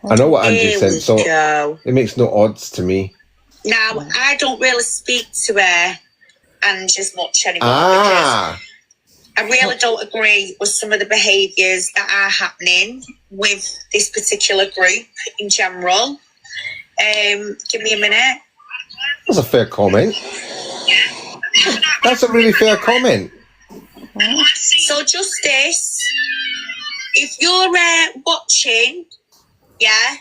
I know what Angie said, so go. It makes no odds to me. Now, I don't really speak to her and as much anymore Ah. because I really don't agree with some of the behaviours that are happening with this particular group in general. Give me a minute. That's a fair comment. That's a really fair comment. So, Justice, if you're watching, yeah,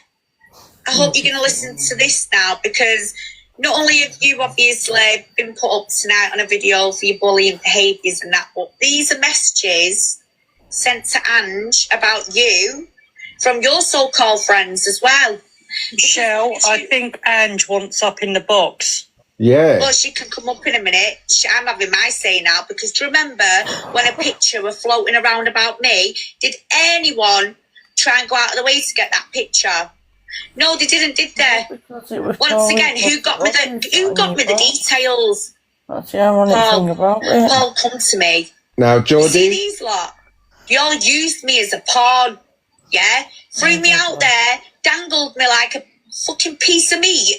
I hope you're going to listen to this now, because not only have you obviously been put up tonight on a video for your bullying behaviours and that, but these are messages sent to Ange about you from your so-called friends as well. Michelle, I think Ange wants up in the box. Yeah. Well, she can come up in a minute. I'm having my say now, because do you remember when a picture was floating around about me? Did anyone try and go out of the way to get that picture? No, they didn't, did they? Once again, who got me the details? That's the ironic thing about it. Paul, come to me. Now, Jodie. See these lot? You all used me as a pawn, yeah? Threw me out there, dangled me like a fucking piece of meat,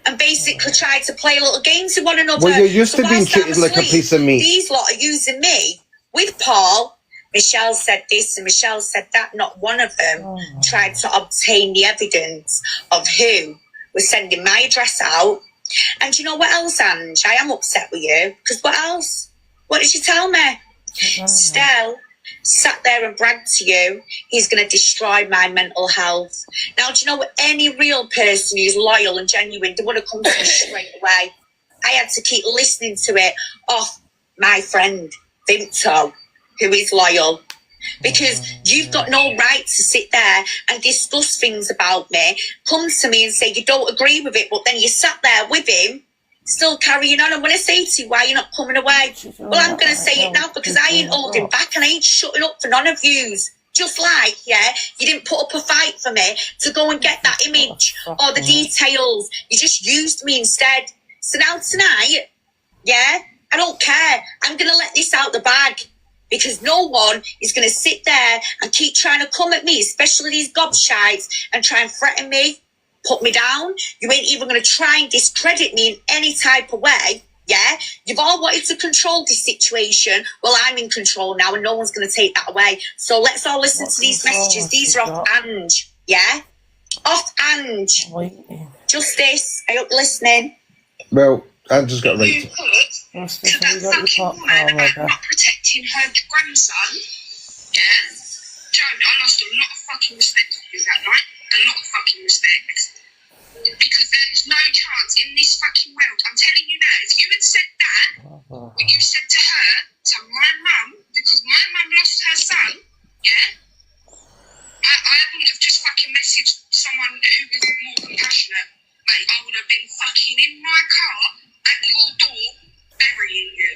and basically tried to play little games with one another. Well, you're used to being treated like a piece of meat. These lot are using me with Paul. Michelle said this and Michelle said that. Not one of them tried to obtain the evidence of who was sending my address out. And you know what else, Ange? I am upset with you, because what else? What did you tell me? Stell sat there and bragged to you he's going to destroy my mental health. Now, do you know what? Any real person who's loyal and genuine, they would have come to me straight away. I had to keep listening to it off my friend, Vinto, who is loyal. Because you've got no right to sit there and discuss things about me, come to me and say you don't agree with it, but then you sat there with him, still carrying on. And when I say to you, why you're not coming away? Well, I'm going to say it now, because I ain't holding back and I ain't shutting up for none of yous. Just like, yeah, you didn't put up a fight for me to go and get that image or the details. You just used me instead. So now tonight, yeah, I don't care. I'm going to let this out the bag, because no one is going to sit there and keep trying to come at me, especially these gobshites, and try and threaten me, put me down. You ain't even going to try and discredit me in any type of way, yeah? You've all wanted to control this situation. Well, I'm in control now, and no one's going to take that away. So let's all listen to these messages. These are off Ange, yeah? Off Ange. Justice, I hope you're listening. Well, Ange's got right. To that fucking woman about not protecting her grandson, yeah? Joe, I lost a lot of fucking respect for you that night. A lot of fucking respect. Because there is no chance in this fucking world. I'm telling you now, if you had said that, what you said to her, to my mum, because my mum lost her son, yeah? I wouldn't have just fucking messaged someone who was more compassionate. Mate, I would have been fucking in my car at your door burying you.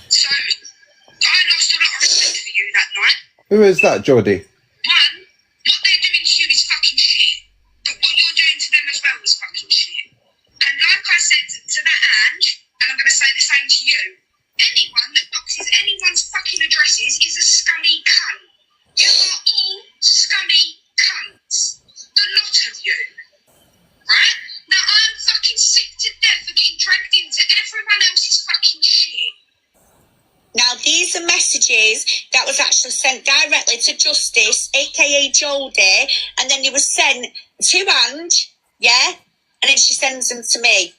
So, I lost a lot of respect for you that night. Who is that, Jodie? One, what they're doing to you is fucking shit. But what you're doing to them as well is fucking shit. And like I said to that Ange, and I'm going to say the same to you, anyone that boxes anyone's fucking addresses is a scummy cunt. You are all scummy cunts. The lot of you. Right? Now, I'm fucking sick to death of getting dragged into everyone else's fucking shit. Now, these are messages that was actually sent directly to Justice, a.k.a. Jodie, and then they were sent to Ange, yeah? And then she sends them to me.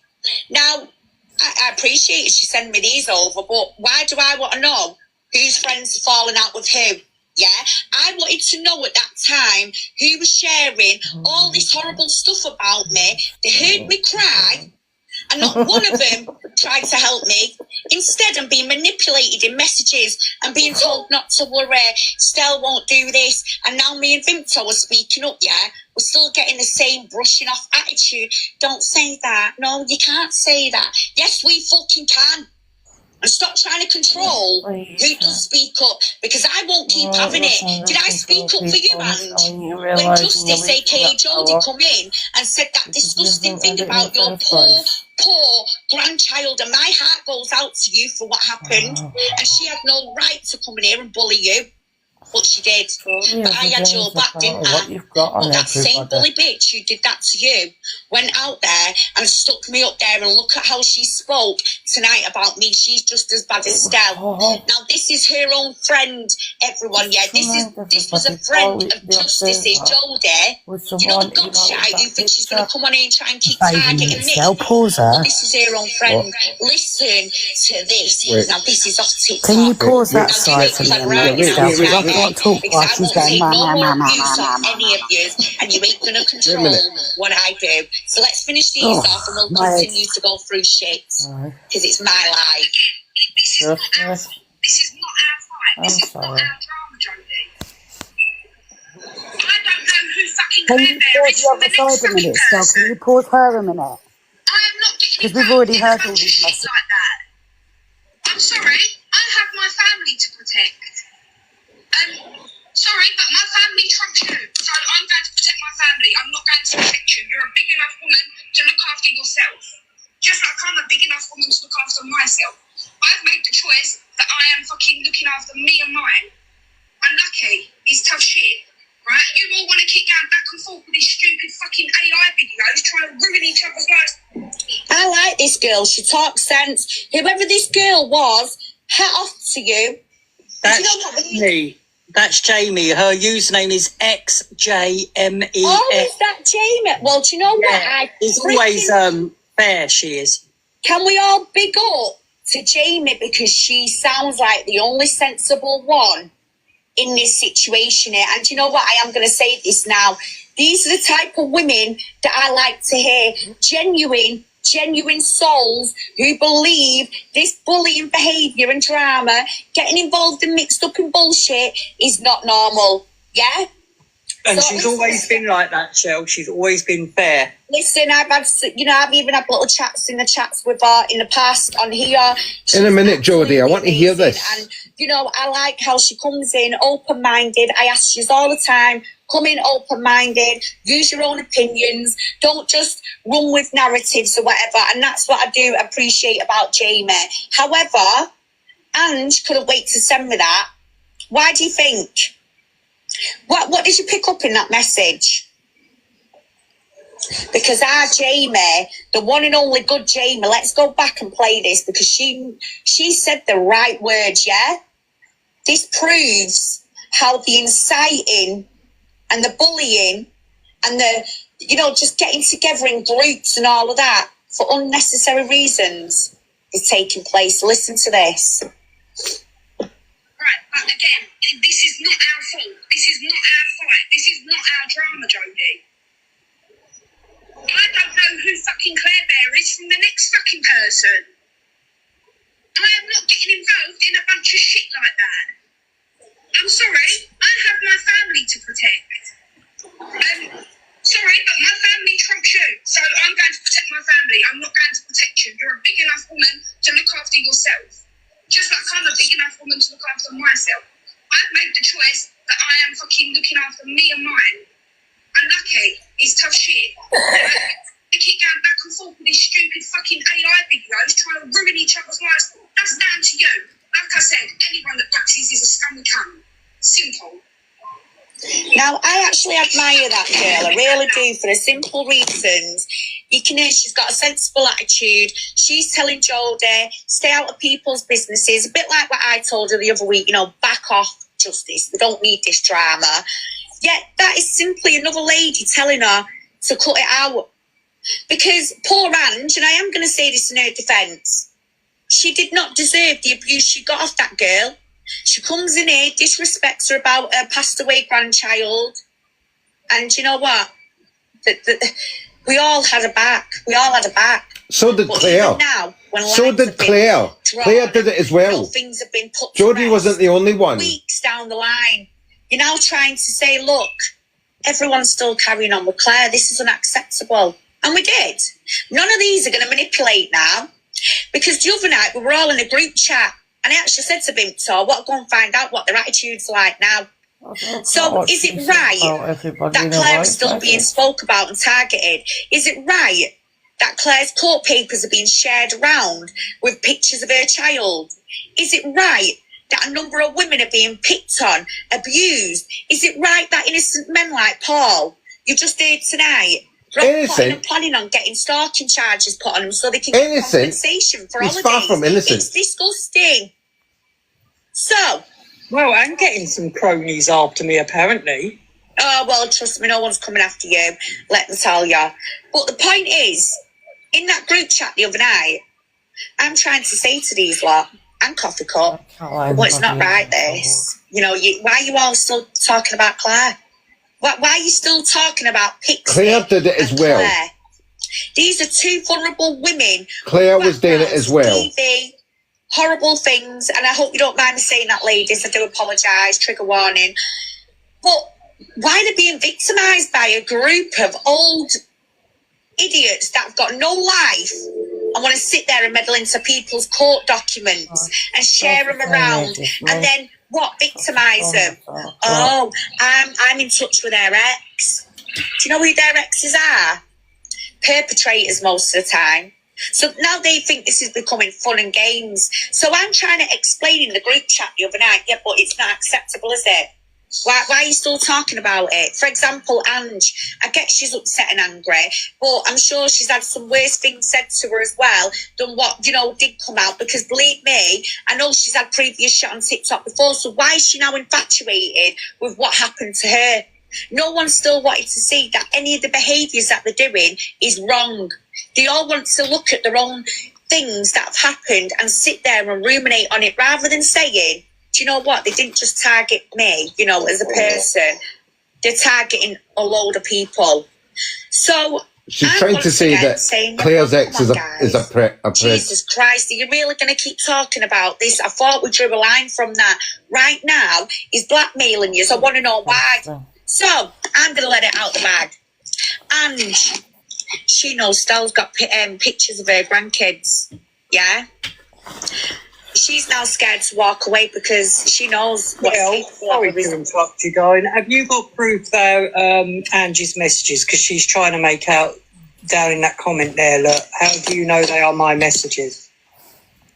Now, I appreciate it, she sent me these over, but why do I want to know whose friends are falling out with who? Yeah, I wanted to know at that time who was sharing all this horrible stuff about me. They heard me cry, and not one of them tried to help me. Instead, I'm being manipulated in messages and being told not to worry. Stell won't do this. And now me and Vinto are speaking up, yeah? We're still getting the same brushing off attitude. Don't say that. No, you can't say that. Yes, we fucking can. And stop trying to control who does speak up, because I won't keep having it. Did I speak up for you, Ange? When Justice, a.k.a. Jodie, come in and said that disgusting thing about your poor grandchild, and my heart goes out to you for what happened, and she had no right to come in here and bully you. but she did. The But I had your evidence back, didn't about what I? you've got on But that same bully everybody. bitch who did that to you went out there and stuck me up there, and look at how she spoke tonight about me. She's just as bad as Stell. Oh, Now this is her own friend, everyone. Yeah, this was a friend of Justice's, Jodie. with You know someone the gobshite who thinks she's going to come on here and try and keep Wait a targeting minute, me? Stell, pause her. But this is her own friend. Listen to this. Wait. Now this is off TikTok. Can you pause that Wait, side for me a minute, wait, Stell? wait, Because I wait. can't talk because while I she's won't going take ma, no ma, more ma, ma, abuse ma, off ma, any of ma. you, and you ain't going to Wait a control minute. what I do. So let's finish these Oh, off, and we'll my head. continue to go through shit Alright. because it's my life. This is not our Yes. fault. This is not our fight. This I'm is not sorry. our drama, Jodie. I don't know who fucking Can Claire you Bear pause is the from the other next side a fucking minute, Stell? Can person. you pause her a minute? I am not getting Because we've involved already in a heard bunch all of these shit messages. like that. I'm sorry. I have my family to protect. Sorry, but my family trumps you. So I'm going to protect my family. I'm not going to protect you. You're a big enough woman to look after yourself. Just like I'm a big enough woman to look after myself. I've made the choice that I am fucking looking after me and mine. Unlucky. It's tough shit. Right? You all want to keep going back and forth with these stupid fucking AI videos trying to ruin each other's lives. I like this girl. She talks sense. Whoever this girl was, hat off to you. That's You know what? Jamie. That's Jamie. Her username is XJMEX. Oh, is that Jamie? Well, do you know what? Yeah, it's always fair, she is. Can we all big up to Jamie because she sounds like the only sensible one in this situation here. And do you know what? I am going to say this now. These are the type of women that I like to hear. Genuine souls who believe this bullying behaviour and drama, getting involved and mixed up in bullshit is not normal. Yeah? And So she's always been like that, Shell. She's always been fair. Listen, I've even had little chats in with her in the past on here. In a minute, She's Jodie, I want to hear amazing. this. And, I like how she comes in open-minded. I ask you all the time, come in open-minded, use your own opinions. Don't just run with narratives or whatever. And that's what I do appreciate about Jamie. However, Ange couldn't wait to send me that. Why do you think? What did you pick up in that message? Because our Jamie, the one and only good Jamie, let's go back and play this because she said the right words, yeah? This proves how the inciting and the bullying and the, just getting together in groups and all of that for unnecessary reasons is taking place. Listen to this. Right, but again, this is not our fault. This is not our fight. This is not our drama, Jodie. I don't know who fucking Claire Bear is from the next fucking person. I am not getting involved in a bunch of shit like that. I'm sorry, I have my family to protect. Sorry, but my family trumps you. So I'm going to protect my family. I'm not going to protect you. You're a big enough woman to look after yourself. Just like I'm a big enough woman to look after myself. I've made the choice that I am fucking looking after me and mine. Unlucky. It's tough shit. They keep going back and forth with these stupid fucking AI videos trying to ruin each other's lives. That's down to you. Like I said, anyone that practices is a scummy cunt. Simple. Now, I actually admire that girl. I really do, for the simple reasons. You can hear she's got a sensible attitude. She's telling Jodie, stay out of people's businesses. A bit like what I told her the other week, back off, Justice. We don't need this drama. Yet that is simply another lady telling her to cut it out. Because poor Ange, and I am going to say this in her defence, she did not deserve the abuse she got off that girl. She comes in here, disrespects her about her passed away grandchild. And you know what? We all had a back. We all had a back. So did But Claire. even now, when So lines did have been Claire. drawn, Claire did it as well. things have been put to Jodie rest, wasn't the only one. weeks down the line, you're now trying to say, look, everyone's still carrying on with Claire. This is unacceptable. And we did. None of these are going to manipulate now. Because the other night, we were all in a group chat. And I actually said to Binto, I want to go and find out what their attitude's like now. So is it right that Claire is still being spoke about and targeted? Is it right that Claire's court papers are being shared around with pictures of her child? Is it right that a number of women are being picked on, abused. Is it right that innocent men like Paul, you just heard tonight, and planning on getting stalking charges put on them so they can get compensation for holidays? Far from innocent. It's disgusting. So, well, I'm getting some cronies after me, apparently. Oh, well, trust me, no one's coming after you. Let me tell you. But the point is, in that group chat the other night, I'm trying to say to these lot, and Coffee Cup, well, it's not right, this. You know, why are you all still talking about Claire? Why are you still talking about Pixie? Claire did it as well. Claire? These are two vulnerable women. Claire was doing it as well. TV, horrible things, and I hope you don't mind me saying that, ladies. I do apologise, trigger warning. But why they're being victimised by a group of old idiots that have got no life and want to sit there and meddle into people's court documents and share them around and then what, victimise them? Oh, I'm in touch with their ex. Do you know who their exes are? Perpetrators most of the time. So now they think this is becoming fun and games. So I'm trying to explain in the group chat the other night, yeah, but it's not acceptable, is it? Why are you still talking about it? For example, Ange, I get she's upset and angry, but I'm sure she's had some worse things said to her as well than what, you know, did come out. Because believe me, I know she's had previous shit on TikTok before, so why is she now infatuated with what happened to her? No one still wanted to see that any of the behaviours that they're doing is wrong. They all want to look at their own things that have happened and sit there and ruminate on it rather than saying, do you know what? They didn't just target me, you know, as a person. They're targeting a load of people. So she's trying to say that Claire's ex is a prick. Jesus Christ, are you really going to keep talking about this? I thought we drew a line from that. Right now, he's blackmailing you, so I want to know why. So I'm going to let it out the bag. And she knows Stella's got pictures of her grandkids. Yeah? She's now scared to walk away because she knows what's sorry to interrupt you, darling. Have you got proof, though, Angie's messages? Because she's trying to make out down in that comment there, look, how do you know they are my messages?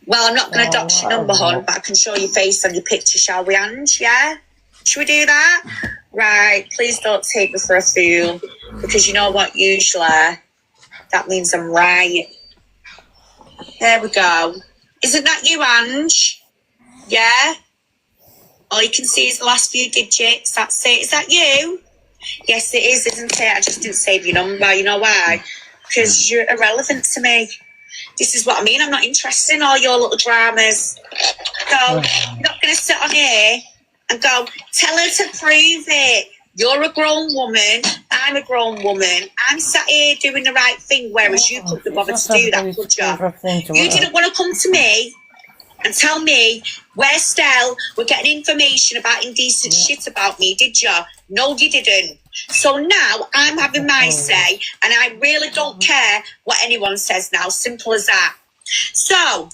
Well, I'm not going to dox your number, hon, but I can show your face on your picture, shall we, Ange? Yeah? Should we do that? Right, please don't take me for a fool, because you know what, usually that means I'm right. There we go. Isn't that you, Ange? Yeah? All you can see is the last few digits. That's it. Is that you? Yes, it is, isn't it? I just didn't save your number. You know why? Because you're irrelevant to me. This is what I mean. I'm not interested in all your little dramas. So, you're not going to sit on here and go, tell her to prove it. You're a grown woman. I'm a grown woman. I'm sat here doing the right thing, whereas you couldn't be bothered to do that, could you? You didn't want to come to me and tell me where Stell were getting information about indecent shit about me, did you? No, you didn't. So now I'm having my say, and I really don't care what anyone says now. Simple as that. So,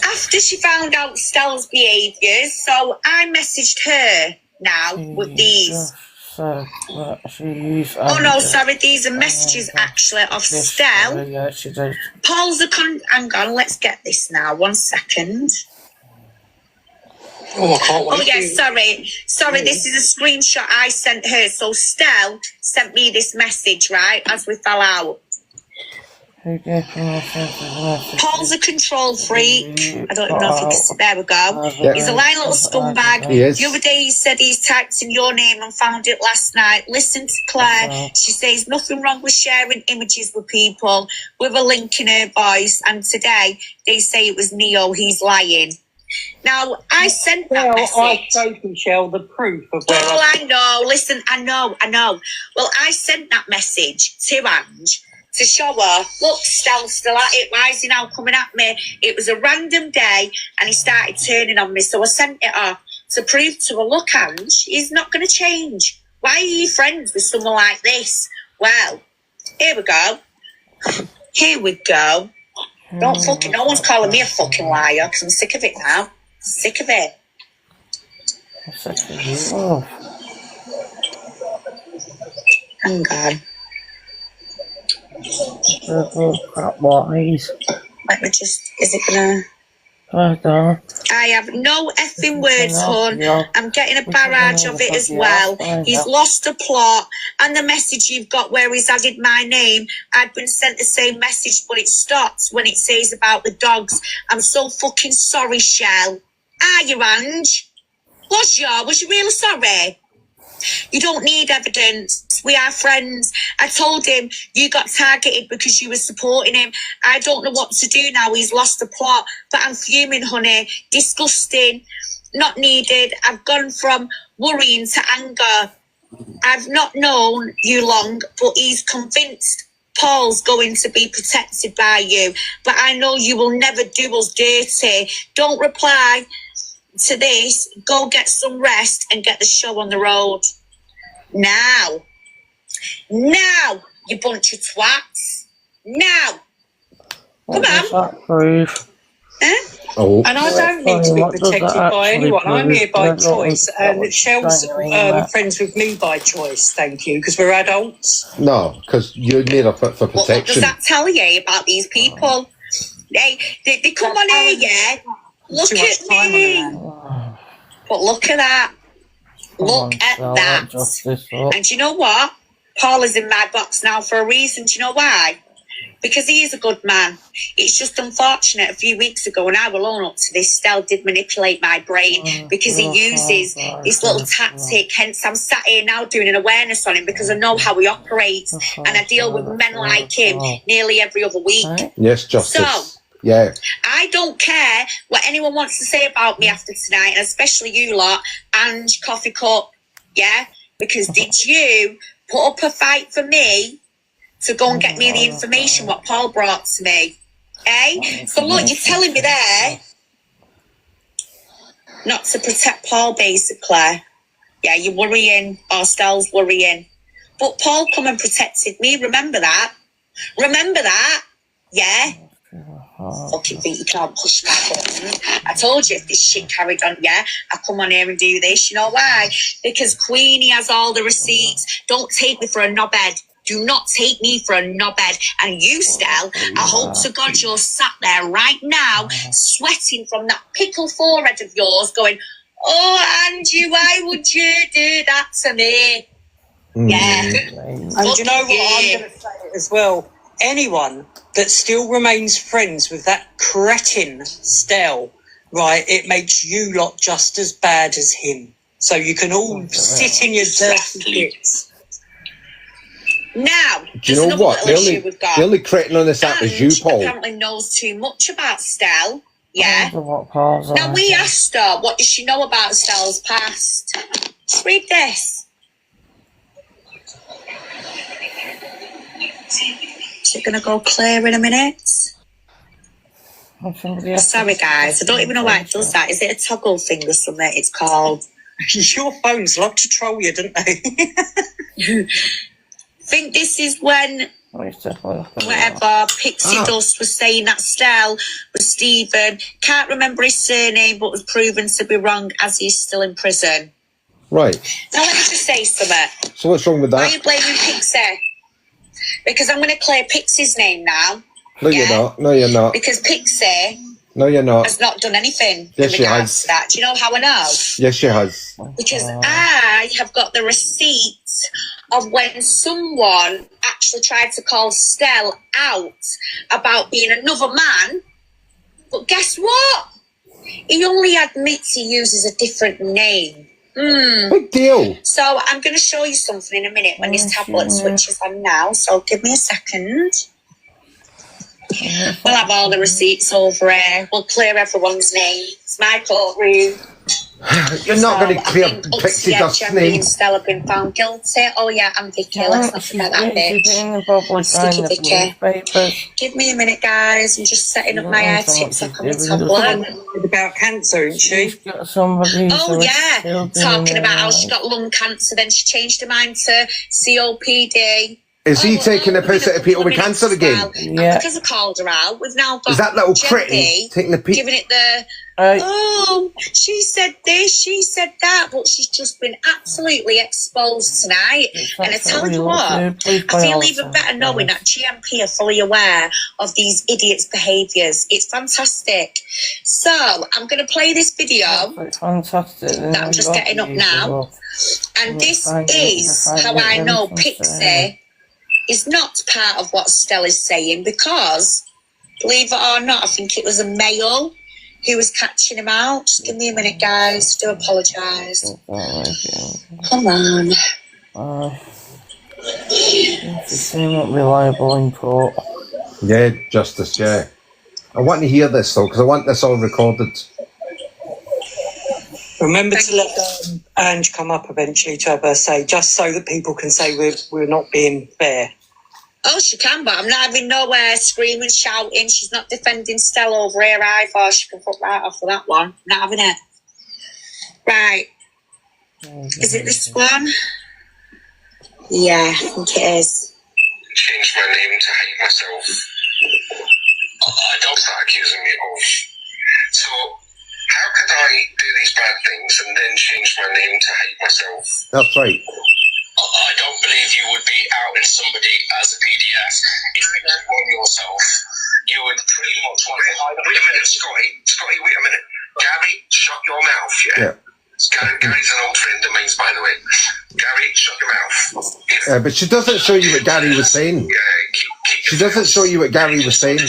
after she found out Stell's behaviours, so I messaged her now with these. Oh no, sorry, these are messages actually of Stell. Paul's hang on, let's get this now. 1 second. Oh, I can't wait. Oh yeah, sorry, this is a screenshot I sent her. So Stell sent me this message, right, as we fell out. Paul's a control freak. I don't even know if you can see. There we go. He's a lying little scumbag. The other day he said he's typed in your name and found it last night. Listen to Claire. She says nothing wrong with sharing images with people with a link in her voice. And today they say it was Neo. He's lying. Now, I sent that message. I showed Michelle the proof of where I know. Listen, I know. Well, I sent that message to Ange to show her, look, Stell's still at it. Why is he now coming at me? It was a random day and he started turning on me. So I sent it off to prove to her, look, Ange, he's not going to change. Why are you friends with someone like this? Well, here we go. No one's calling me a fucking liar because I'm sick of it now. Sick of it. Hang on. Let me just, is it gonna? I have no effing words, hon. I'm getting a barrage of it as well. He's lost a plot, and the message you've got where he's added my name, I've been sent the same message, but it stops when it says about the dogs. I'm so fucking sorry, Shell. Are you, Ange? Was you really sorry? You don't need evidence. We are friends. I told him you got targeted because you were supporting him. I don't know what to do now. He's lost the plot. But I'm fuming, honey. Disgusting. Not needed. I've gone from worrying to anger. I've not known you long, but he's convinced Paul's going to be protected by you. But I know you will never do us dirty. Don't reply to this. Go get some rest and get the show on the road. Now, you bunch of twats. Now, come on. Oh. And I don't need to be protected by anyone. I'm here by choice, and Shell's friends with me by choice. Thank you, because we're adults. No, because you're made up for protection. What does that tell you about these people? They come on here, yeah. Look at me. But look at that. Look at that. And do you know what? Paul is in my box now for a reason. Do you know why? Because he is a good man. It's just unfortunate a few weeks ago, and I will own up to this, Stell did manipulate my brain because he uses this little tactic. Hence, I'm sat here now doing an awareness on him because I know how he operates, and I deal with men like him nearly every other week. Yes, Justice. So, yeah. I don't care what anyone wants to say about me after tonight, and especially you lot, and Coffee Cup, yeah? Because did you put up a fight for me to go and get me the information what Paul brought to me? Eh? So look, you're telling me there not to protect Paul, basically. Yeah, you're worrying, or Stell's worrying. But Paul come and protected me, remember that? Remember that? Yeah? Fucking think you can't push my button. I told you if this shit carried on, yeah, I come on here and do this. You know why? Because Queenie has all the receipts. Don't take me for a knobhead. Do not take me for a knobhead. And you, Stell, I hope to God you're sat there right now, sweating from that pickle forehead of yours, going, oh, Angie, why would you do that to me? Yeah. And you know what I'm going to say as well? Anyone that still remains friends with that cretin Stell, right, it makes you lot just as bad as him. So you can all sit in your dirty bits. Now, do you know what? The only cretin on this app is you, Paul. Apparently knows too much about Stell. Yeah. Now we asked her, what does she know about Stell's past? Just read this. Is it going to go clear in a minute? Sorry, guys. I don't even know why it does that. Is it a toggle thing or something? It's called. Your phones love to troll you, don't they? Think this is when whatever Pixie Dust was saying that Stell was Stephen. Can't remember his surname, but was proven to be wrong as he's still in prison. Right. Now let me just say something. So what's wrong with that? Why are you blaming Pixie? Because I'm going to clear Pixie's name now. No, you're not. No, you're not. Because Pixie has not done anything in regards to that. Do you know how I know? Yes, she has. Because I have got the receipt of when someone actually tried to call Stell out about being another man. But guess what? He only admits he uses a different name. Big deal. So I'm going to show you something in a minute when this tablet switches on now. So give me a second. We'll have all the receipts over here. We'll clear everyone's name. It's my courtroom. You're not going to clear Pixie Dust's name. Jeremy and Stella have been found guilty. Oh yeah, and Vicky. Let's not forget that bitch. Sticky Vicky. Give me a minute, guys. I'm just setting up my hair tips up on the tablet. About cancer, isn't she? Oh yeah, talking about how she got lung cancer, then she changed her mind to COPD. Is he taking a piss at people with cancer again? Yeah. Because I called her out, we've now got Is that little Gemma pretty taking the piss? giving it the, she said this, she said that, but she's just been absolutely exposed tonight. And I tell you what, I feel even better knowing that GMP are fully aware of these idiots' behaviours. It's fantastic. So, I'm going to play this video Fantastic. that I'm just getting up now. And this is how I know Pixie is not part of what Stella's saying, because, believe it or not, I think it was a male who was catching him out. Just give me a minute, guys. Do apologise. Come on. Not reliable in court. Yeah, Justice, yeah. I want to hear this, though, because I want this all recorded. Remember to let Ange come up eventually to have her say, just so that people can say we're not being fair. Oh, she can, but I'm not having nowhere screaming, shouting. She's not defending Stella over here either. She can put right off for that one. Not having it. Right. Is it this one? Yeah, I think it is. Changed my name to hate myself. Don't start accusing me of. So, how could I do these bad things and then change my name to hate myself? That's right. I don't believe you would be outing somebody as a PDF. If you don't want yourself, you would pretty much want to. Wait a minute, Scotty, wait a minute. Gary, shut your mouth, yeah? Gary's an old friend of mine, by the way. Gary, shut your mouth. Yeah, but she doesn't show you what Gary was saying. She doesn't show you what Gary was saying.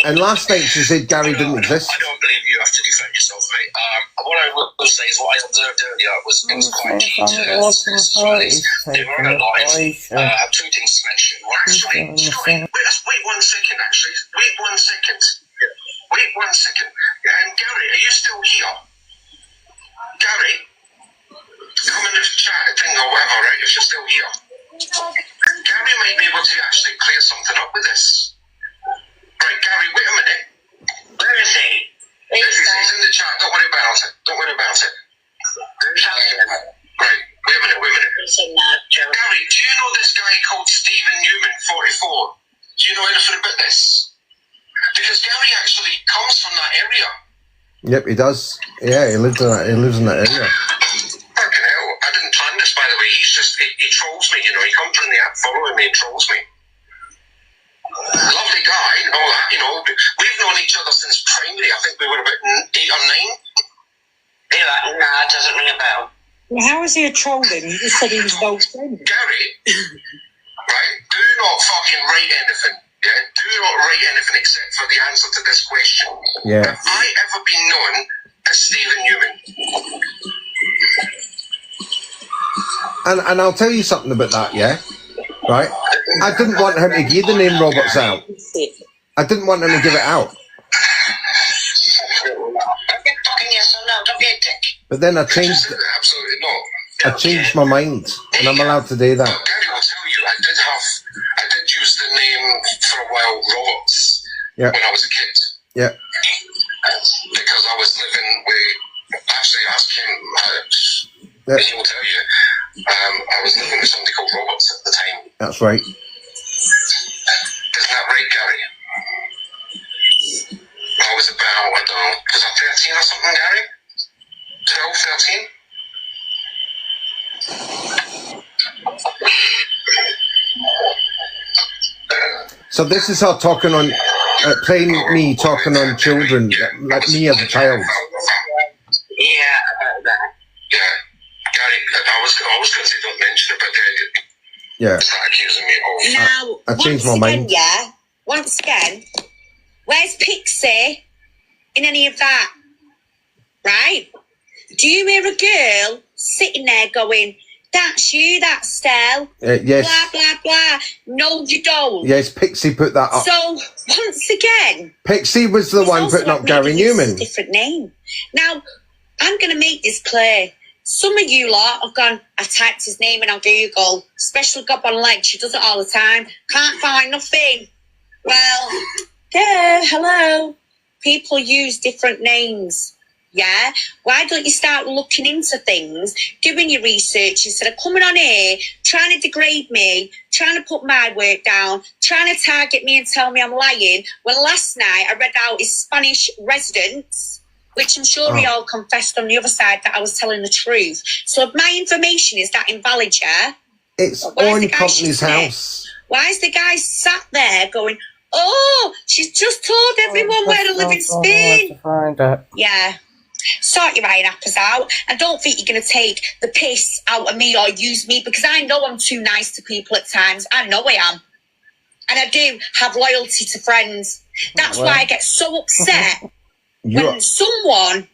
And last night she said Gary didn't exist. I don't believe you have to defend yourself, mate. What I will say is what I observed earlier was it was quite key to they were on a line. I have two things to mention. Well, actually, wait 1 second, actually. Wait 1 second. Wait 1 second. Gary, are you still here? Gary? Come in the chat thing or whatever, right? If you're still here. Gary might be able to actually clear something up with this. Right, Gary, wait a minute. Where is he? He's in the chat. Don't worry about it. Don't worry about it. Right, wait a minute. Gary, do you know this guy called Stephen Newman, 44? Do you know anything about this? Because Gary actually comes from that area. Yep, he does. Yeah, he lives in that area. Fucking hell, I didn't plan this, by the way. He's just, he trolls me, you know. He comes in the app following me and trolls me. Lovely guy and all that, you know. We've known each other since primary. I think we were about 8 or 9. Yeah, nah, it doesn't ring a bell. Well, how is he a troll then? You just said he was an old friend. Gary, right, do not fucking write anything. Yeah, do not write anything except for the answer to this question. Yeah. Have I ever been known as Stephen Newman? And I'll tell you something about that, yeah? Right? I didn't want him to give the name Roberts out. I didn't want him to give it out. But then I changed it. Absolutely not. I changed my mind, and I'm allowed to do that. Gary will tell you, I did use the name for a while, Roberts, Yeah. when I was a kid. Yeah. Because I was living with, actually ask him, Yeah. he will tell you, I was living with somebody called Roberts at the time. That's right. Isn't that right, Gary? I was about, I don't know, was I 13 or something, Gary? 12, 13? So this is her talking on, playing me talking on children, like me as a child. Yeah, yeah. Gary, I was going to say don't mention it, but Yeah. start accusing me of. Now, I changed once my again, mind. yeah, once again, where's Pixie in any of that? Right? Do you hear a girl sitting there going, that's you, that's Stell, Yes. blah, blah, blah. No, you don't. Yes, Pixie put that up. So, once again, Pixie was the he's one also putting up maybe Gary used a Newman. different name. Now, I'm going to make this clear. Some of you lot have gone, I typed his name in on Google, especially Gob on Leg. She does it all the time. Can't find nothing. Well, hello. People use different names. Yeah, why don't you start looking into things, doing your research instead of coming on here, trying to degrade me, trying to put my work down, trying to target me and tell me I'm lying. When last night I read out his Spanish residence, which I'm sure he all confessed on the other side that I was telling the truth. So if my information is that invalid, yeah? It's on company's house. Why is the guy sat there going, oh, she's just told everyone where to live in Spain? Yeah. Sort your iron apples out, and don't think you're going to take the piss out of me or use me, because I know I'm too nice to people at times. I know I am. And I do have loyalty to friends. That's why I get so upset when someone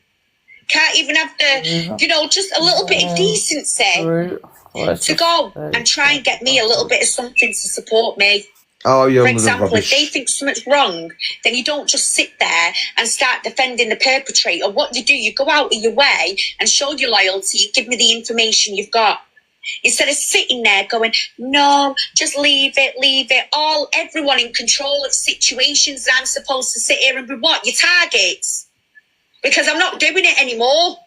can't even have the, you know, just a little bit of decency to go and try and get me a little bit of something to support me. Oh, you're For example, if they think something's wrong, then you don't just sit there and start defending the perpetrator. What you go out of your way and show your loyalty, give me the information you've got. Instead of sitting there going, no, just leave it. Everyone in control of situations, I'm supposed to sit here and be what? Your targets. Because I'm not doing it anymore.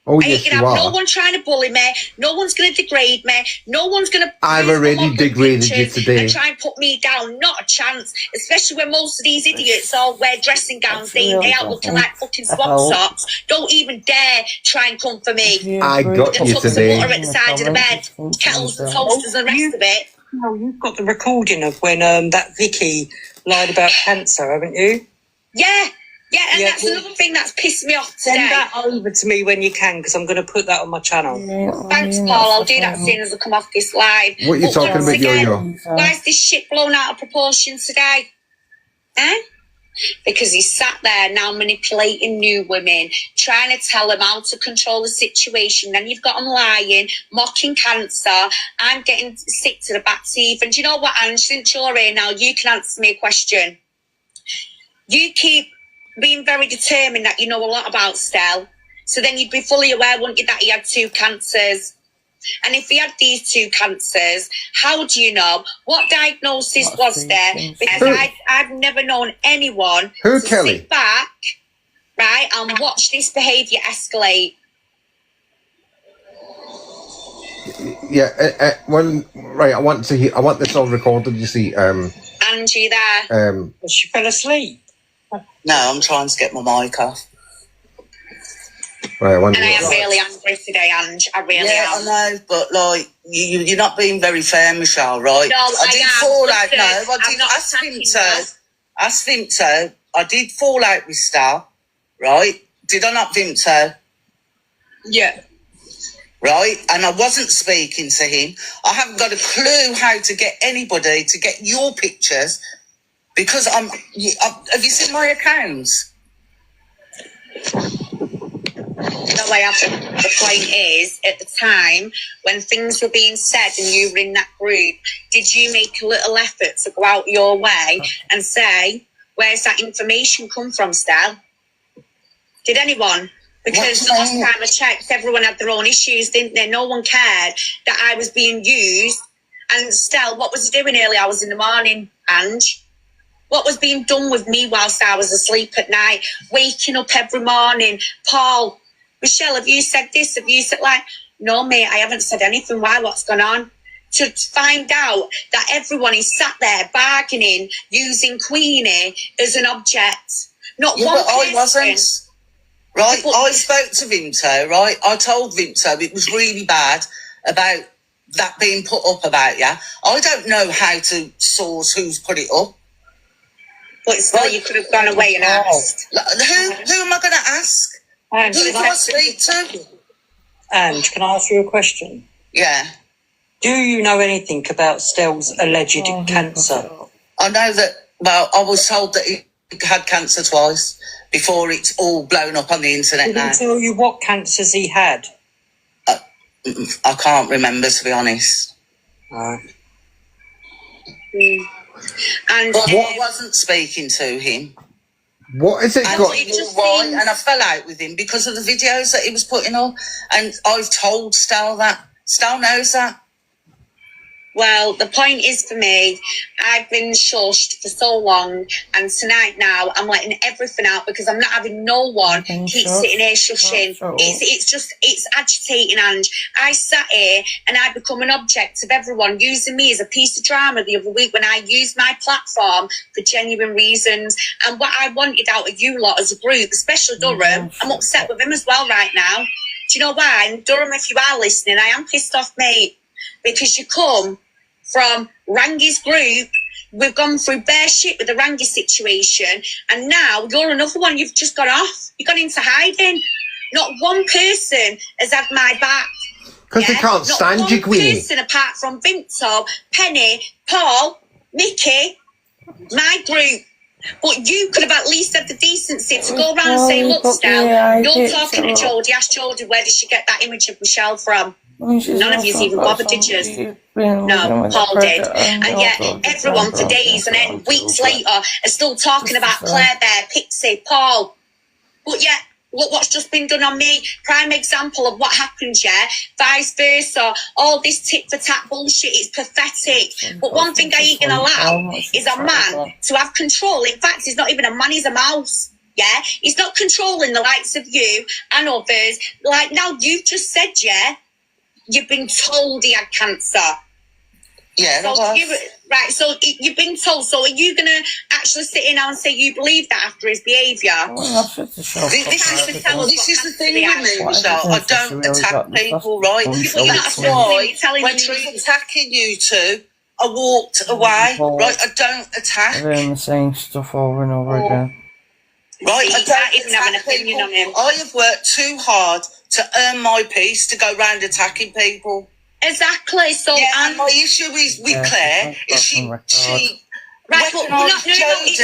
Oh, yes, you are. No one trying to bully me. No one's going to degrade me. No one's going to... I've already degraded you today. And try and put me down. Not a chance. Especially when most of these idiots all wear dressing gowns day in, day out looking like fucking swamp socks. Don't even dare try and come for me. I got you today. Butter at the side of the bed. Kettles and toasters and the rest of it. No, you've got the recording of when that Vicky lied about cancer, haven't you? Yeah. Yeah, and that's another thing that's pissed me off today. Send that over to me when you can, because I'm going to put that on my channel. Thanks, Paul. I'll do that as soon as I come off this live. What are you talking about, Yo-Yo? Why is this shit blown out of proportion today? Because he sat there now manipulating new women, trying to tell them how to control the situation. Then you've got them lying, mocking cancer. I'm getting sick to the back teeth. And do you know what, Ange? Since you're here now, you can answer me a question. You keep being very determined that you know a lot about Stell. So then you'd be fully aware, wouldn't you, that he had 2 cancers? And if he had these 2 cancers, how do you know? What diagnosis was there? Because I've never known anyone to sit back, right, and watch this behaviour escalate. Yeah, I want this all recorded, you see. Angie there. She fell asleep. No, I'm trying to get my mic off. Right, and I am really angry today, Ange. I really am. Yeah, I know, but like you're not being very fair, Michelle. Right? No, I did am. fall out. Listen, No, I did. I think so. I did fall out with Star. Right? Did I not think so? Yeah. Right? And I wasn't speaking to him. I haven't got a clue how to get anybody to get your pictures. Because have you seen my accounts? No, I haven't. The point is, at the time when things were being said and you were in that group, did you make a little effort to go out your way and say, where's that information come from, Stell? Did anyone? Because the last time I checked, everyone had their own issues, didn't they? No one cared that I was being used. And Stell, what was he doing early hours in the morning, Ange? What was being done with me whilst I was asleep at night, waking up every morning? Paul, Michelle, have you said this? Have you said like, no, mate, I haven't said anything. Why? What's going on? To find out that everyone is sat there bargaining, using Queenie as an object. Not one but person. I wasn't. Right? I spoke to Vinto, right? I told Vinto it was really bad about that being put up about you. I don't know how to source who's put it up. But still, you could have gone away and asked. Who am I going to ask? And who do I speak to? And can I ask you a question? Yeah. Do you know anything about Stell's alleged cancer? I know that, well, I was told that he had cancer twice before it's all blown up on the internet now. Did he tell you what cancers he had? I can't remember, to be honest. And but I wasn't speaking to him. What is it and got? And I fell out with him because of the videos that he was putting up. And I've told Stel that. Stel knows that. Well, the point is for me, I've been shushed for so long, and tonight now I'm letting everything out because I'm not having no one keep sitting here shushing. It's agitating, and I sat here and I become an object of everyone using me as a piece of drama the other week when I used my platform for genuine reasons. And what I wanted out of you lot as a group, especially Durham, I'm upset with him as well right now. Do you know why? And Durham, if you are listening, I am pissed off, mate. Because you come from Rangi's group, we've gone through bare shit with the Rangi situation, and now you're another one. You've just gone off. You've gone into hiding. Not one person has had my back. Because they can't stand you, Queenie. Not one person apart from Vinto, Penny, Paul, Mickey, my group. But you could have at least had the decency to go around and say, look, Stel, you're talking to Jodie. Ask Jodie, where did she get that image of Michelle from? None of you's even bothered, did you? No, Paul did. And yet, everyone for days and then weeks later are still talking about Claire Bear, Pixie, Paul. But yet, look what's just been done on me. Prime example of what happened, yeah? Vice versa. All this tit-for-tat bullshit is pathetic. But one thing I ain't going to allow is a man to have control. In fact, he's not even a man, he's a mouse. Yeah? He's not controlling the likes of you and others. Like, now, you've just said, yeah? You've been told he had cancer. Yeah, so you've been told. So are you going to actually sit in now and say you believe that after his behaviour? This is the thing with me, Michelle. I don't attack people, right? That's why when she was attacking you two, I walked away, right? I don't attack. Doing the same stuff over and over again. Right, I don't even have an opinion on him. I have worked too hard to earn my peace to go round attacking people. Exactly. So, and my issue is with Claire is she right, but it's not about Jodie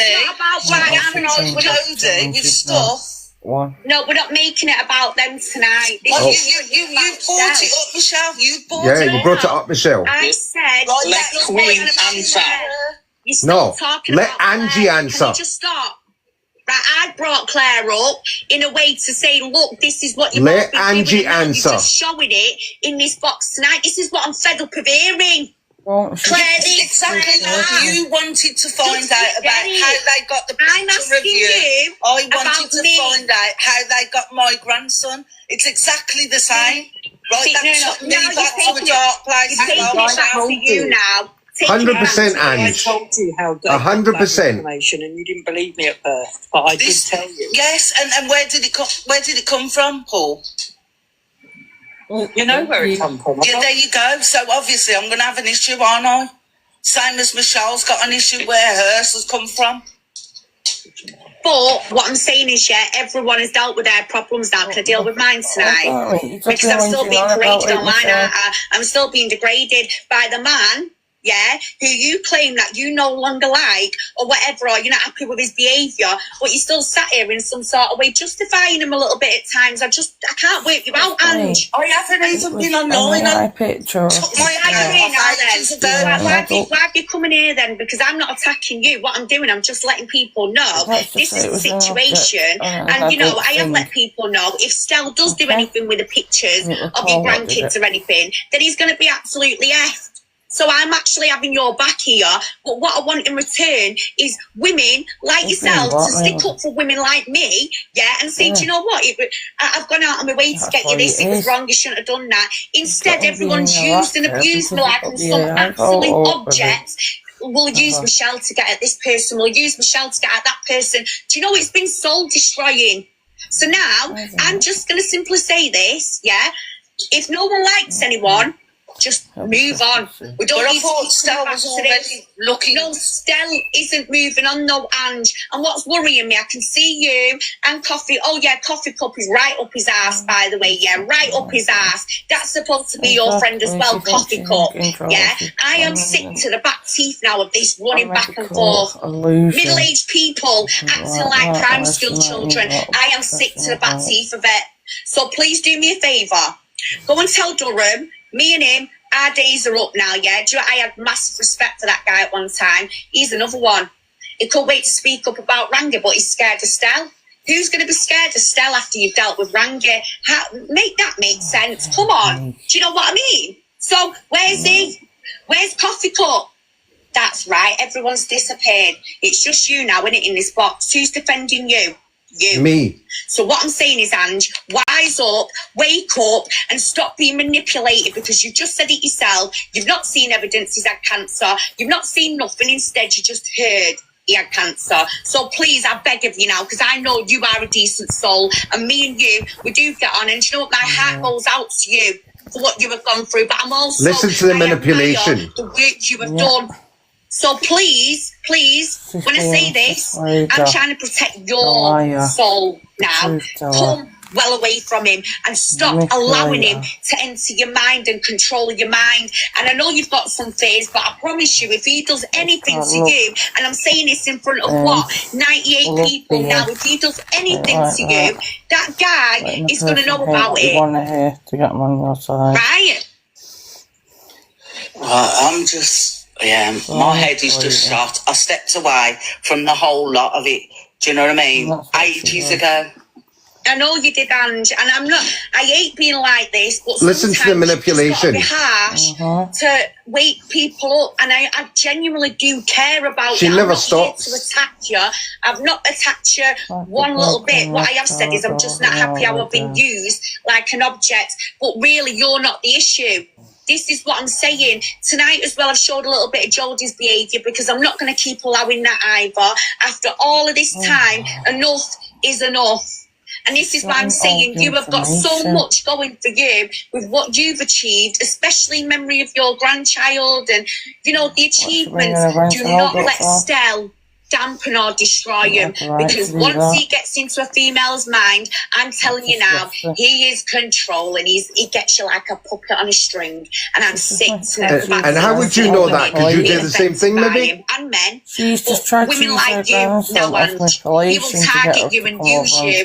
with stuff. No, we're not making it about them tonight. You brought it up, Michelle. You brought it up. Yeah, you brought it up, Michelle. I said, let Queen answer. No, let Angie answer. Can you just stop? Right, I brought Claire up in a way to say, look, this is what you've let Angie answer. You're just showing it in this box tonight. This is what I'm fed up of hearing. Claire, exactly what you wanted to find out about how they got the picture of you. I wanted to find out how they got my grandson. It's exactly the same. Right, that took me back to a dark place. You're taking it back to you now. 100%, Ange. I told you how they 100% information, and you didn't believe me at first, but I did tell you. Yes, and where did it come? Where did it come from, Paul? Well, you know where it come from. Yeah, there you go. So obviously, I'm going to have an issue, aren't I? Same as Michelle's got an issue where hers has come from. But what I'm saying is, yeah, everyone has dealt with their problems now. Can I deal with mine tonight? Because I'm still being paraded online, aren't I? I'm still being degraded by the man, yeah, who you claim that you no longer like or whatever, or you're not happy with his behaviour, but you still sat here in some sort of way justifying him a little bit at times. I can't work you out, Ange. I haven't even been online. My picture. Why are you coming here then? Because I'm not attacking you. What I'm doing, I'm just letting people know this is the situation. And, you know, I have let people know if Stel does do anything with the pictures of your grandkids or anything, then he's going to be absolutely effed. So I'm actually having your back here, but what I want in return is women like yourself to stick up for women like me, yeah, and say, do you know what? I've gone out on my way to get you this. It was wrong. You shouldn't have done that. Instead, everyone's used and abused me like I'm some absolute object. We'll use Michelle to get at this person. We'll use Michelle to get at that person. Do you know it's been soul destroying? So now I'm just going to simply say this, yeah. If no one likes anyone, just move on. We don't need to keep Stel was already looking. No, Stel isn't moving on, no, Ange. And what's worrying me, I can see you and Coffee. Oh, yeah, Coffee Cup is right up his ass, by the way, yeah, right up his ass. That's supposed to be your friend as well, Coffee Cup, yeah. I am sick to the back teeth now of this running back and forth. Middle-aged people acting like primary school children. I am sick to the back teeth of it. So please do me a favour. Go and tell Durham, me and him, our days are up now, yeah? Do you know, I had massive respect for that guy at one time. He's another one. He couldn't wait to speak up about Rangi, but he's scared of Stel. Who's going to be scared of Stel after you've dealt with Rangi? Make that make sense. Come on. Do you know what I mean? So, where's he? Where's Coffee Cup? That's right, everyone's disappeared. It's just you now, isn't it, in this box? Who's defending you? You. Me. So what I'm saying is, Ange, wise up, wake up, and stop being manipulated, because you just said it yourself. You've not seen evidence he's had cancer. You've not seen nothing. Instead, you just heard he had cancer. So please, I beg of you now, because I know you are a decent soul, and me and you, we do get on, and you know what? My heart goes out to you for what you have gone through, but I'm also... Listen to the manipulation. The work you have done. So please, when I say this, I'm trying to protect your soul now. Come well away from him and stop allowing him to enter your mind and control your mind. And I know you've got some fears, but I promise you, if he does anything to you, and I'm saying this in front of 98 people now, if he does anything to you, that guy is going to know about it. Right? I'm just... Yeah, my head is just shot. I stepped away from the whole lot of it. Do you know what I mean? Ages ago. I know you did, Ange, and I hate being like this, but listen to the manipulation. It's got to be harsh to wake people up, and I genuinely do care about she you. never I'm not stops. here to attack you. I've not attacked you one little bit. What I have said is I'm just not happy how I've been used like an object, but really you're not the issue. This is what I'm saying. Tonight as well, I've showed a little bit of Jodie's behaviour, because I'm not going to keep allowing that either. After all of this time, enough is enough. And this is why I'm saying you have got so much going for you with what you've achieved, especially in memory of your grandchild and, you know, the achievements. Do not let Stell dampen or destroy him, because once he gets into a female's mind, I'm telling you now, he is controlling. He gets you like a puppet on a string, and I'm sick to the fact. And how would you know that? Because you did the same thing, maybe. And men, but women like you, no, and he will target you and use you.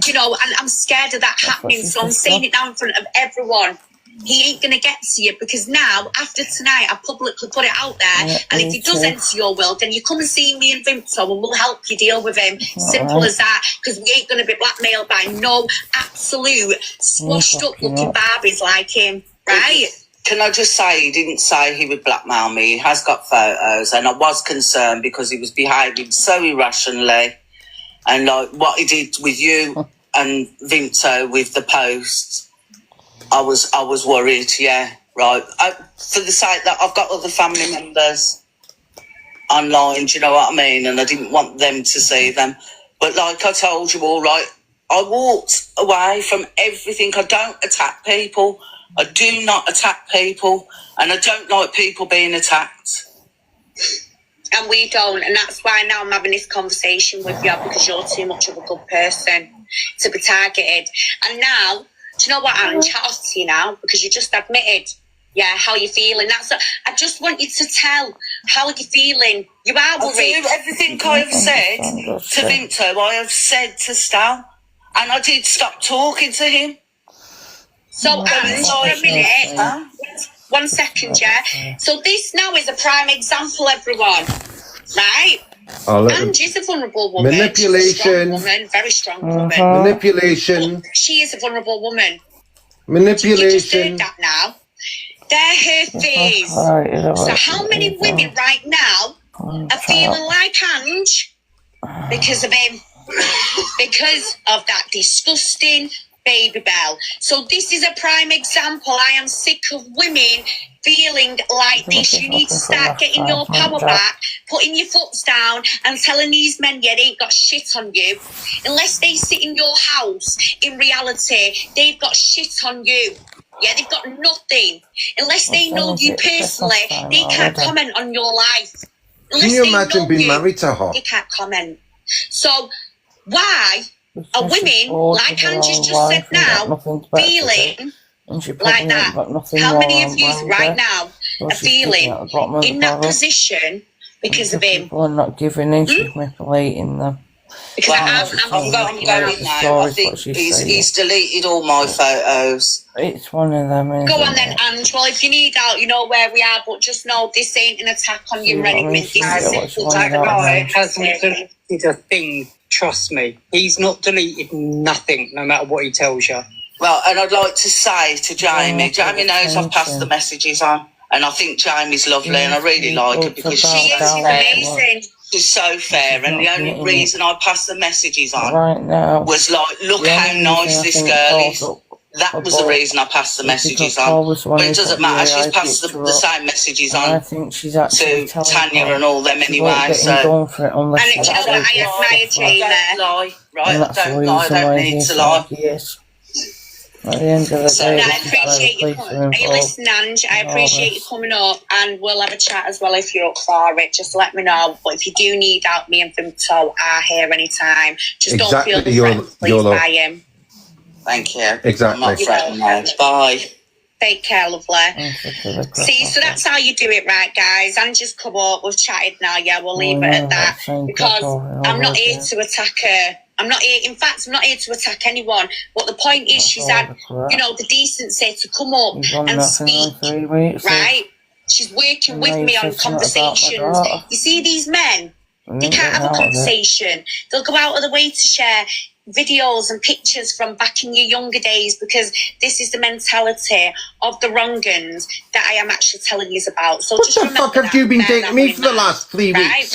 You know, and I'm scared of that happening. So I'm saying it now in front of everyone. He ain't going to get to you, because now, after tonight, I publicly put it out there, and if he does enter your world, then you come and see me and Vimto, and we'll help you deal with him. Simple as that, because we ain't going to be blackmailed by no absolute squashed up looking Barbies like him, right? Can I just say, he didn't say he would blackmail me. He has got photos, and I was concerned because he was behaving so irrationally, and like what he did with you and Vimto with the post. I was worried, yeah, right. For the sake that I've got other family members online, do you know what I mean? And I didn't want them to see them. But like I told you all, right, I walked away from everything. I don't attack people. I do not attack people. And I don't like people being attacked. And we don't. And that's why now I'm having this conversation with you, because you're too much of a good person to be targeted. And now... do you know what, Ange? Chat off to you now, because you just admitted, how you're feeling. I just want you to tell how you're feeling. You are worried. Everything I have said to Vimto, I have said to Stal, and I did stop talking to him. So, Ange, for a minute, 1 second, So this now is a prime example, everyone, right? Ange is a vulnerable woman. Manipulation. Strong woman, very strong woman. Manipulation. She is a vulnerable woman. Manipulation. You just heard that now. They're her fears. So how many women right now are feeling like Ange because of him? Because of that disgusting baby bell. So this is a prime example. I am sick of women feeling like this. You need to start getting your power back, putting your foot down and telling these men, they ain't got shit on you. Unless they sit in your house, in reality, they've got shit on you. Yeah, they've got nothing. Unless they know you personally, they can't comment on your life. Unless Can you imagine being married to her? They can't comment. So why are women, like Angie's just said now, feeling like that? How many of you right now are feeling in that position because of him? People are not giving in, she's manipulating them. Because I'm going now. I think he's deleted all my photos. It's one of them. Go on then, Ange. Well, if you need out, you know where we are, but just know this ain't an attack on you, Rennie. This is simple. That guy hasn't deleted a thing. Trust me, he's not deleted nothing, no matter what he tells you. Well, and I'd like to say to Jamie, Jamie knows I've passed the messages on, And I think Jamie's lovely, and I really like her because She she's is so fair. amazing. She's so fair, and the only reason I passed the messages on Right now, was like, look how nice this girl is. That was the reason I passed the messages on. But it doesn't matter, she's passed the same messages on I think she's actually to Tanya and all them anyway. So, going for it unless And you know what, I admire Jamie. don't lie, right? And that's the Don't lie, I reason don't why need he's to lie. like he is. At the end of the So, day, I this is where the appreciate you police coming. are Are you involved. listening, Ange? I in all appreciate you this. coming up, and we'll have a chat as well if you're up for it. Just let me know. But if you do need help, me and Vimto are here anytime. Just don't feel threatened, please, by him. Thank you. Exactly. I'm not threatened now. Bye. Take care, lovely. See, so that's how you do it, right, guys? And just come up. We've chatted now. Yeah, we'll leave it at that because I'm not here to attack her. I'm not here. In fact, I'm not here to attack anyone. But the point is, she's had, you know, the decency to come up and speak. Right? She's working with me on conversations. You see, these men, they can't have a conversation. They'll go out of the way to share videos and pictures from back in your younger days because this is the mentality of the wrong-uns that I am actually telling you about. So What just the fuck have you been doing to me for the last 3 weeks? Right?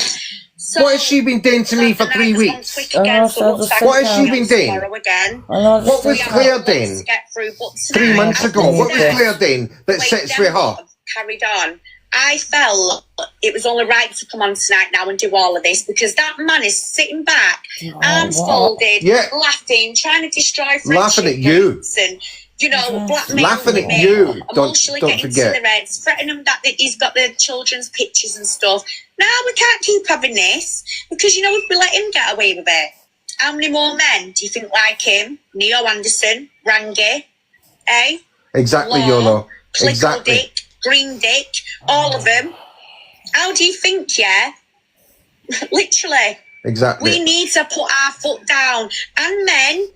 So, What has she been doing to me for 3 weeks? What has she been doing? What was Claire doing 3 months ago? What was Claire doing that sets with her? Carried on. I felt it was only right to come on tonight now and do all of this because that man is sitting back, arms folded, laughing, trying to destroy friendships. Laughing at you. And, you know, blackmailing Laughing at women, you. emotionally Don't getting forget. to the reds, threatening them that he's got the children's pictures and stuff. Now we can't keep having this because, you know, if we let him get away with it, how many more men do you think like him? Neo Anderson, Rangi, eh? Exactly, Law, YOLO. Clickle Exactly. Dick, Green Dick, all of them. How do you think, yeah? Literally. Exactly. We need to put our foot down. And men,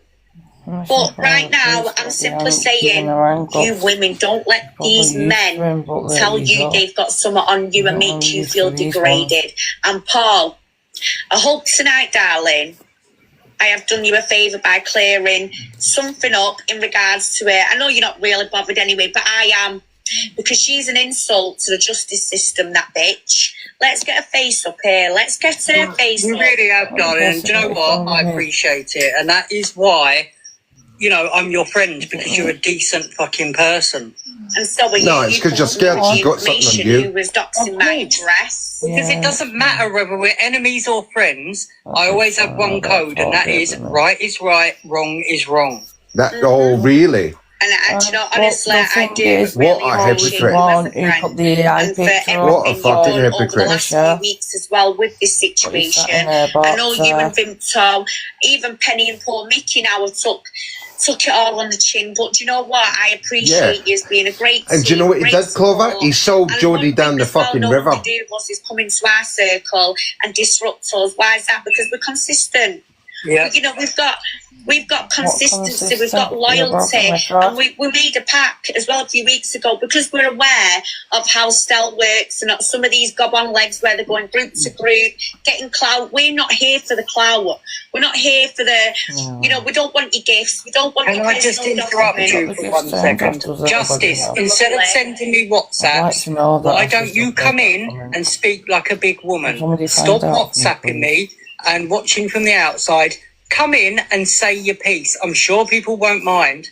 but right now, I'm simply saying, you women, don't let these men tell you they've got something on you and make you feel degraded. And Paul, I hope tonight, darling, I have done you a favour by clearing something up in regards to it. I know you're not really bothered anyway, but I am. Because she's an insult to the justice system, that bitch. Let's get her face up here. Let's get her face up. You really have, darling. Do you know what? I appreciate it. And that is why, you know, I'm your friend, because you're a decent fucking person. And so are you. No, it's because you're scared she's got something on you. Who was doxing my address. Because it doesn't matter whether we're enemies or friends. I always have one code, and that is right is right, wrong is wrong. That, oh, really? And you know, honestly, I do What really a appreciate hypocrite. you as a friend. And for What a everything you've fucking done over the hypocrite. last few weeks as well with this situation. I know you and Vimto, even Penny and poor Mickey now have took it all on the chin. But do you know what? I appreciate you as being a great And do you know what he did, Clover? He sold Jodie down the fucking river. What they do was is come into our circle and disrupt us. Why is that? Because we're consistent. Yeah. You know, we've got consistency, we've got loyalty, and we made a pact as well a few weeks ago because we're aware of how stealth works and some of these gob-on legs where they're going group to group, getting clout. We're not here for the clout. We're not here for the, you know, we don't want your gifts. We don't want your Can I just interrupt you for 1 second? Justice, instead of sending me WhatsApps, why don't you come in and speak like a big woman? Stop WhatsApping me and watching from the outside. Come in and say your piece. I'm sure people won't mind.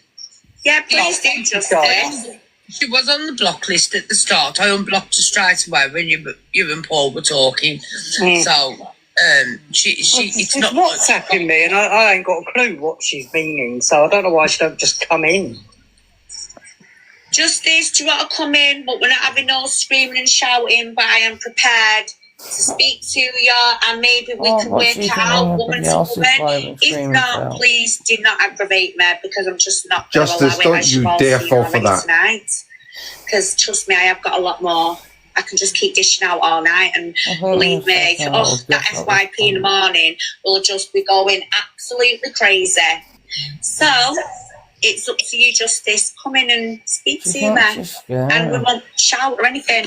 Yeah, please do, Justice. She was on the block list at the start. I unblocked her straight away when you and Paul were talking. So, it's not WhatsApping me, and I ain't got a clue what she's meaning. So I don't know why she don't just come in. Justice, do you want to come in? But we're not having no screaming and shouting. But I am prepared to speak to you, and maybe we can work it out woman to woman. If not, please do not aggravate me because I'm just not going to allow it. Don't you dare fall for that tonight. Because trust me, I have got a lot more. I can just keep dishing out all night, and believe me, that FYP in the morning will just be going absolutely crazy. So it's up to you, Justice. Come in and speak to me. And we won't shout or anything.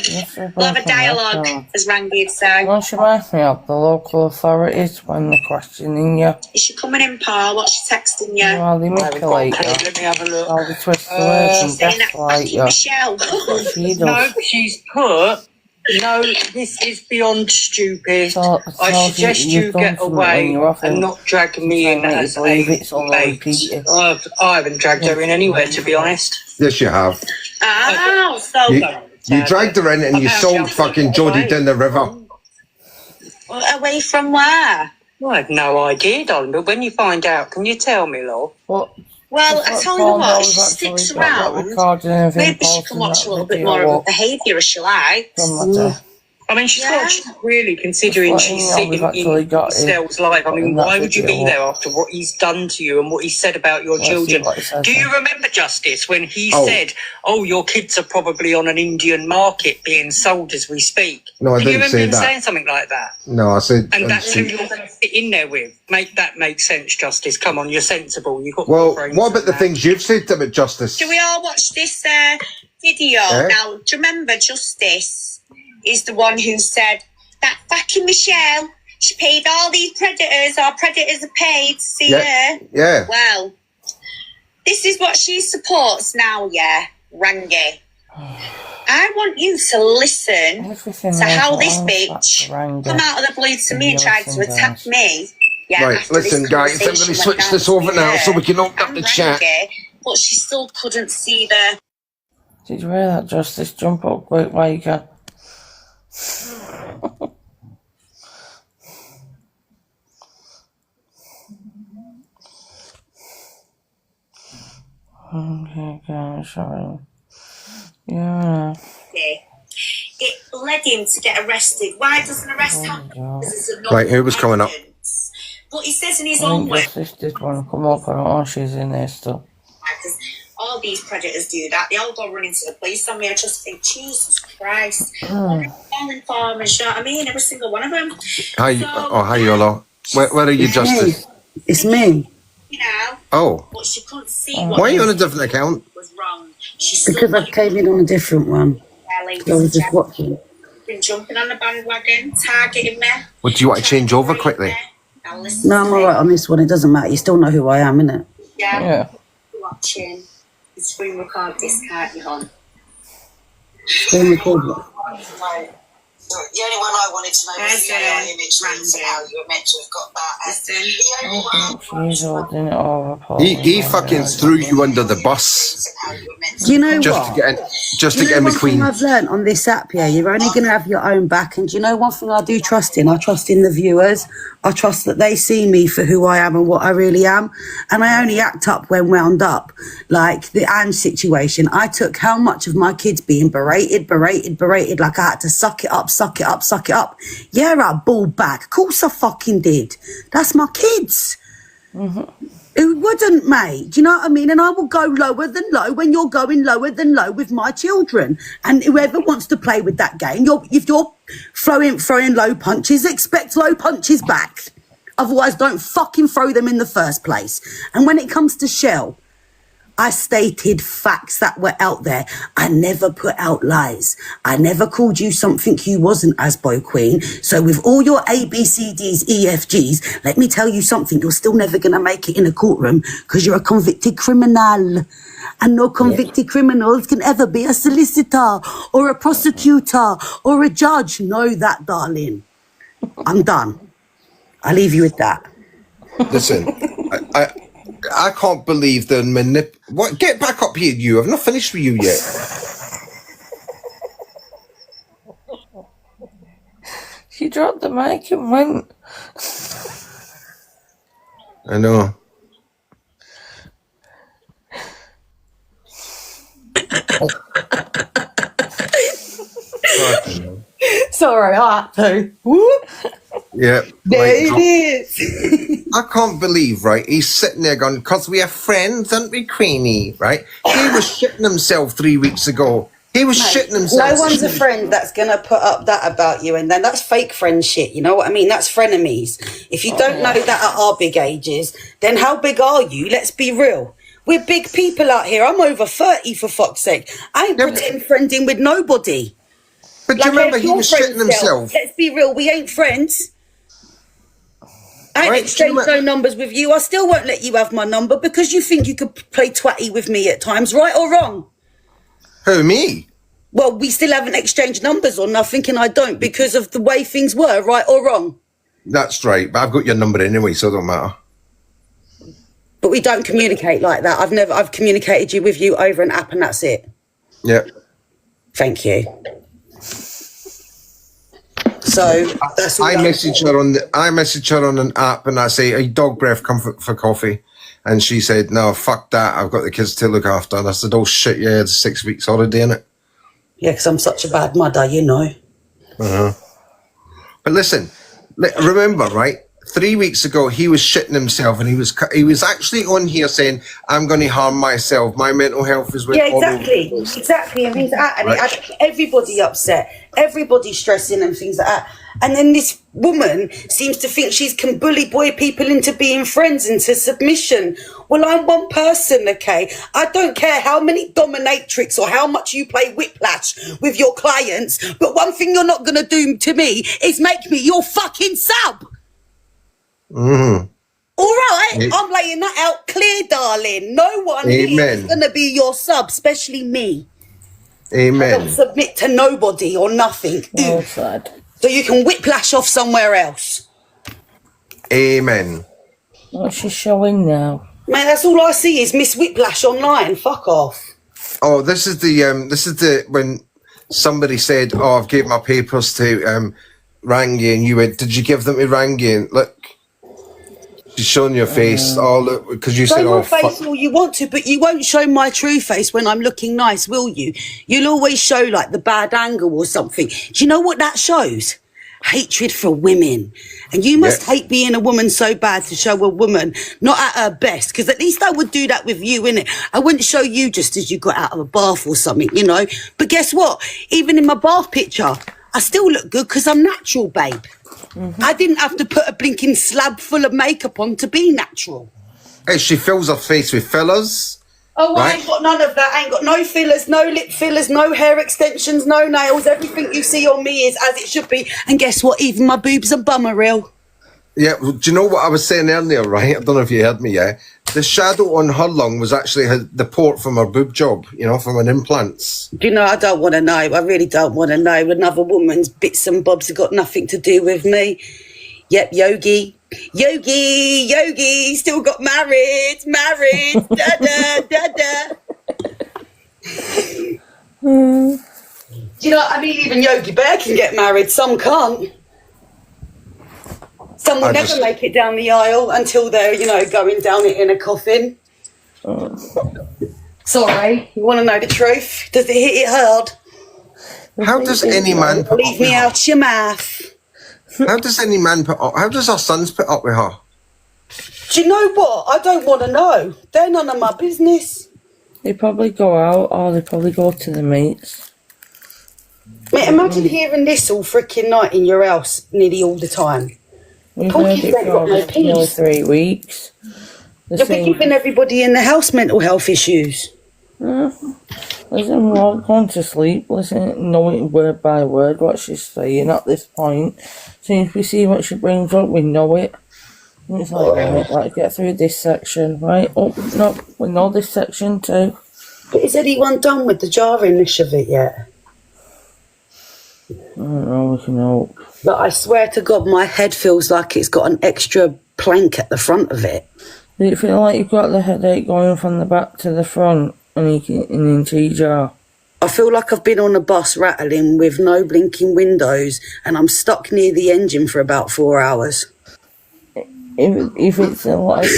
We'll have a dialogue, as Rangi would say. Why should I me up the local authorities when they're questioning you? Is she coming in, Paul? What's she texting you? Well, they manipulate you. Let me have a look. All the twist the words and Saying that gaslight fucking you. Michelle. She No, does. she's put. No, this is beyond stupid. So, I suggest you get away and not drag me in as a it's all mate. repeated. I haven't dragged her in anywhere, to be honest. Yes, you have. Oh, so You dragged her in and you sold fucking Jodie down the river. away from where? Well, I have no idea, darling, but when you find out, can you tell me, love? Well, I tell you what, if she sticks around, maybe she can watch a little bit more of her behaviour as she likes. I mean, she's not really considering she's sitting in Estelle's life. I mean, why would you be there after what he's done to you and what he said about your children? Do you remember, Justice, when he said, your kids are probably on an Indian market being sold as we speak? No, I didn't say that. Do you remember him saying something like that? No, I said... And that's who you're going to fit in there with. Make that make sense, Justice. Come on, you're sensible. You've got what about the things you've said about Justice? Do we all watch this video? Now, do you remember Justice is the one who said that fucking Michelle, she paid all these predators, our predators are paid to see her. Yeah. Well, this is what she supports now, Rangi. I want you to listen to how this bitch come out of the blue to me and tried to attack me. Right, listen, guys, I'm going to switch this over now so we can open up the chat. But she still couldn't see the... Did you hear that, Justice? Jump up quick while you can. Okay, sorry. Yeah. It led him to get arrested. Why doesn't arrest happen? Right, who was coming up? But he says in his own way. Justice did want to come up. I don't know if she's in there still. Because all these predators do that. They all go running to the police on me. I just think, Jesus Christ. All informers, you know what I mean? Every single one of them. Hi, Yola. Where are you, Justice? It's me. You know. Oh. But she couldn't see Why are you on a different account? was wrong. Because I came in on a different one. I was just watching. Been jumping on the bandwagon, targeting me. Would you want to change over quickly? No, I'm alright on this one. It doesn't matter. You still know who I am, innit? Yeah. Watching the screen record this, can't you, hon? Screen record what? The only one I wanted to know was the image and how you were meant to have got that. She's holding it over. He fucking threw you under the bus. Do you know just what? To get in, just to get in one between. thing I've learned on this app, you're only going to have your own back. And do you know one thing I do trust in? I trust in the viewers. I trust that they see me for who I am and what I really am. And I only act up when wound up. Like the Anne situation. I took how much of my kids being berated, like I had to suck it up. Yeah, I balled back. Of course I fucking did. That's my kids. Who wouldn't, mate? Do you know what I mean? And I will go lower than low when you're going lower than low with my children. And whoever wants to play with that game, if you're throwing low punches, expect low punches back. Otherwise, don't fucking throw them in the first place. And when it comes to Shell, I stated facts that were out there. I never put out lies. I never called you something you wasn't, as Boy Queen. So with all your ABCDs, EFGs, let me tell you something. You're still never going to make it in a courtroom because you're a convicted criminal. And no convicted criminals can ever be a solicitor or a prosecutor or a judge. Know that, darling. I'm done. I'll leave you with that. Listen, I can't believe the what? Get back up here, you. I've not finished with you yet. She dropped the mic and went. I know. Sorry, I had to. Whoop. Yeah. There it is. I can't believe, right? He's sitting there going, because we are friends, aren't we, Queenie? Right? He was shitting himself 3 weeks ago. He was shitting himself. No one's a friend that's going to put up that about you. And then that's fake friend shit. You know what I mean? That's frenemies. If you don't know that at our big ages, then how big are you? Let's be real. We're big people out here. I'm over 30, for fuck's sake. I ain't pretend friending with nobody. But do you remember he was shitting himself? Let's be real, we ain't friends. I ain't exchanged no numbers with you. I still won't let you have my number because you think you could play twatty with me at times, right or wrong? Who, me? Well, we still haven't exchanged numbers or nothing, and I don't because of the way things were, right or wrong? That's right, but I've got your number anyway, so it don't matter. But we don't communicate like that. I've communicated with you over an app and that's it. Yeah. Thank you. So that's all I messaged her on an app and I say, "Hey, dog breath, come for coffee." And she said, "No, fuck that. I've got the kids to look after." And I said, "Oh shit, yeah, it's 6 weeks holiday, innit?" Yeah, because I'm such a bad mother, you know. But listen, remember, right? 3 weeks ago, he was shitting himself, and he was actually on here saying, "I'm going to harm myself. My mental health is with." Yeah, exactly. And he's and it had everybody upset, everybody stressing and things like that. And then this woman seems to think she can bully boy people into being friends, into submission. Well, I'm one person, okay? I don't care how many dominatrix or how much you play whiplash with your clients, but one thing you're not going to do to me is make me your fucking sub. Mm-hmm. All right, I'm laying that out clear, darling. No one is going to be your sub, especially me. Amen. I don't submit to nobody or nothing. Well said. So you can whiplash off somewhere else. Amen. What's she showing now? Man, that's all I see is Miss Whiplash online. Fuck off. Oh, this is the when somebody said, "Oh, I've gave my papers to Rangi," and you went, "Did you give them to Rangi?" And look, she's showing your face. Oh, look, because you said, Show "Oh, your face all you want to, but you won't show my true face when I'm looking nice, will you? You'll always show like the bad angle or something. Do you know what that shows? Hatred for women. And you must hate being a woman so bad to show a woman not at her best, because at least I would do that with you, innit? I wouldn't show you just as you got out of a bath or something, you know? But guess what? Even in my bath picture, I still look good because I'm natural, babe. I didn't have to put a blinking slab full of makeup on to be natural. Hey, she fills her face with fillers. Oh, I ain't got none of that. I ain't got no fillers, no lip fillers, no hair extensions, no nails. Everything you see on me is as it should be. And guess what? Even my boobs and bum are real. Yeah, well, do you know what I was saying earlier, right? I don't know if you heard me, yeah? The shadow on her lung was actually the port from her boob job, you know, from an implants. Do you know, I don't want to know. I really don't want to know. Another woman's bits and bobs have got nothing to do with me. Yep, Yogi, still got married, da-da. Do you know what I mean? Even Yogi Bear can get married, some can't. Some will never make it down the aisle until they're, you know, going down it in a coffin. Sorry, you want to know the truth? Does it hit it hard? How does any man put Leave me out your mouth. How does any man put up? How does our sons put up with her? Do you know what? I don't want to know. They're none of my business. They probably go out or they probably go to the mates. Mate, imagine hearing this all freaking night in your house nearly all the time. We've heard it for nearly 3 weeks. You're giving everybody in the house mental health issues. Listen, we're all going to sleep, listen, knowing word by word what she's saying at this point. So if we see what she brings up, we know it. And it's like, right, let's get through this section, right? Oh, no, we know this section too. But is anyone done with the jar-inish of it yet? I don't know, we can hope. But I swear to God, my head feels like it's got an extra plank at the front of it. Do you feel like you've got the headache going from the back to the front and into your jaw? I feel like I've been on a bus rattling with no blinking windows and I'm stuck near the engine for about 4 hours. If it's like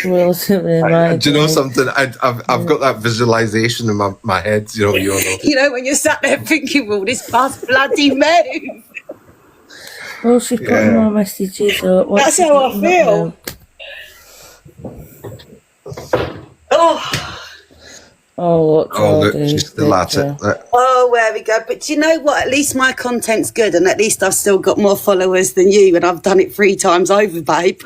relatively nice. Do you know something? I've got that visualization in my head. You know, you know, when you're sat there thinking, "Will this bus bloody move?" Well, she's putting more messages up. That's how I feel. Look, she's still at it. Oh, there we go. But do you know what? At least my content's good, and at least I've still got more followers than you, and I've done it 3 times over, babe.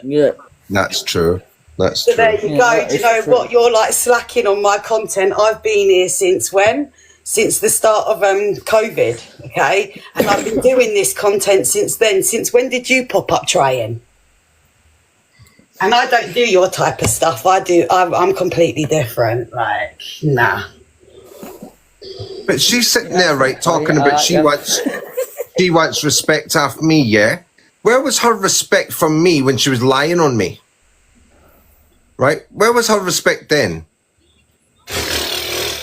Yeah, that's true. That's So true. there you go. Do you know what? You're like slacking on my content. I've been here since when? Since the start of COVID, okay? And I've been doing this content since then. Since when did you pop up trying? And I don't do your type of stuff. I'm completely different. Like, nah. But she's sitting there, right, talking about she wants respect off me, yeah? Where was her respect from me when she was lying on me? Right? Where was her respect then?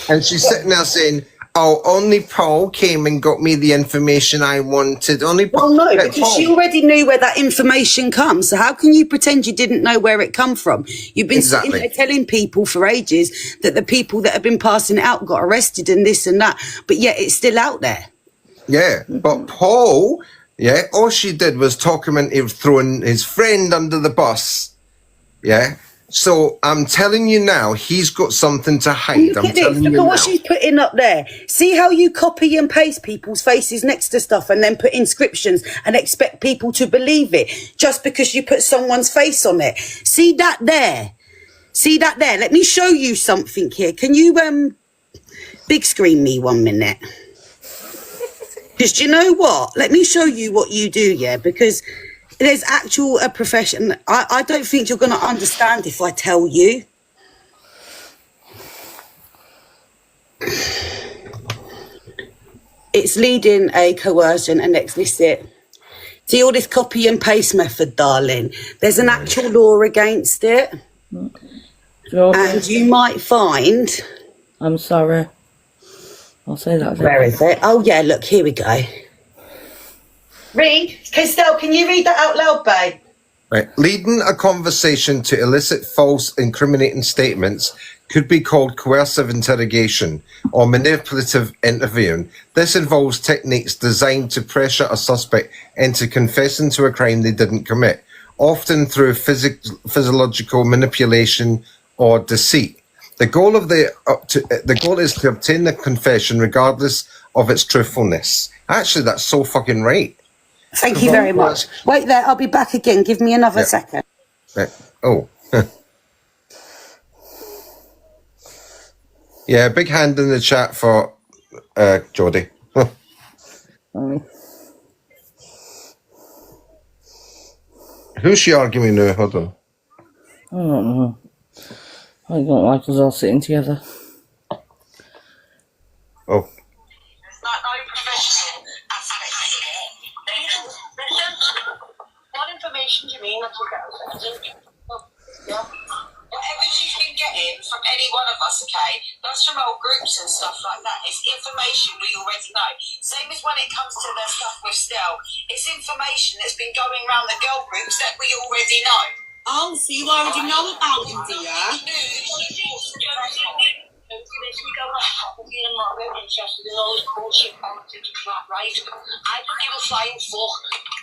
And she's sitting there saying, oh, only Paul came and got me the information I wanted. Only Paul. Well, no, because she already knew where that information comes. So how can you pretend you didn't know where it come from? You've been sitting there telling people for ages that the people that have been passing it out got arrested and this and that, but yet it's still out there. Yeah, but Paul, yeah, all she did was talk him into throwing his friend under the bus. Yeah. So I'm telling you now, he's got something to hide. Look at this. Look at what she's putting up there. See how you copy and paste people's faces next to stuff and then put inscriptions and expect people to believe it just because you put someone's face on it. See that there? See that there? Let me show you something here. Can you big screen me 1 minute? Because do you know what? Let me show you what you do, yeah? Because there's actual a profession. I don't think you're going to understand if I tell you. It's leading a coercion and explicit. See all this copy and paste method, darling. There's an actual law against it. And you might find... I'm sorry. I'll say that. Where is it? Oh, yeah, look, here we go. Read. Estelle, can you read that out loud, babe? Right. Leading a conversation to elicit false, incriminating statements could be called coercive interrogation or manipulative interviewing. This involves techniques designed to pressure a suspect into confessing to a crime they didn't commit, often through physiological manipulation or deceit. The goal is to obtain the confession regardless of its truthfulness. Actually, that's so fucking right. Thank you very much. Wait there, I'll be back again. Give me another second. Oh. Yeah, big hand in the chat for Jodie. Who's she arguing with? Hold on. I don't know. I don't like us all sitting together. Oh. What information do you mean that you get? Whatever she's been getting from any one of us, okay, that's from old groups and stuff like that. It's information we already know. Same as when it comes to the stuff with Stell. It's information that's been going around the girl groups that we already know. Oh, so you already know about him, do you? I'm not really interested in all this bullshit politics and crap, right? I don't give a flying fuck.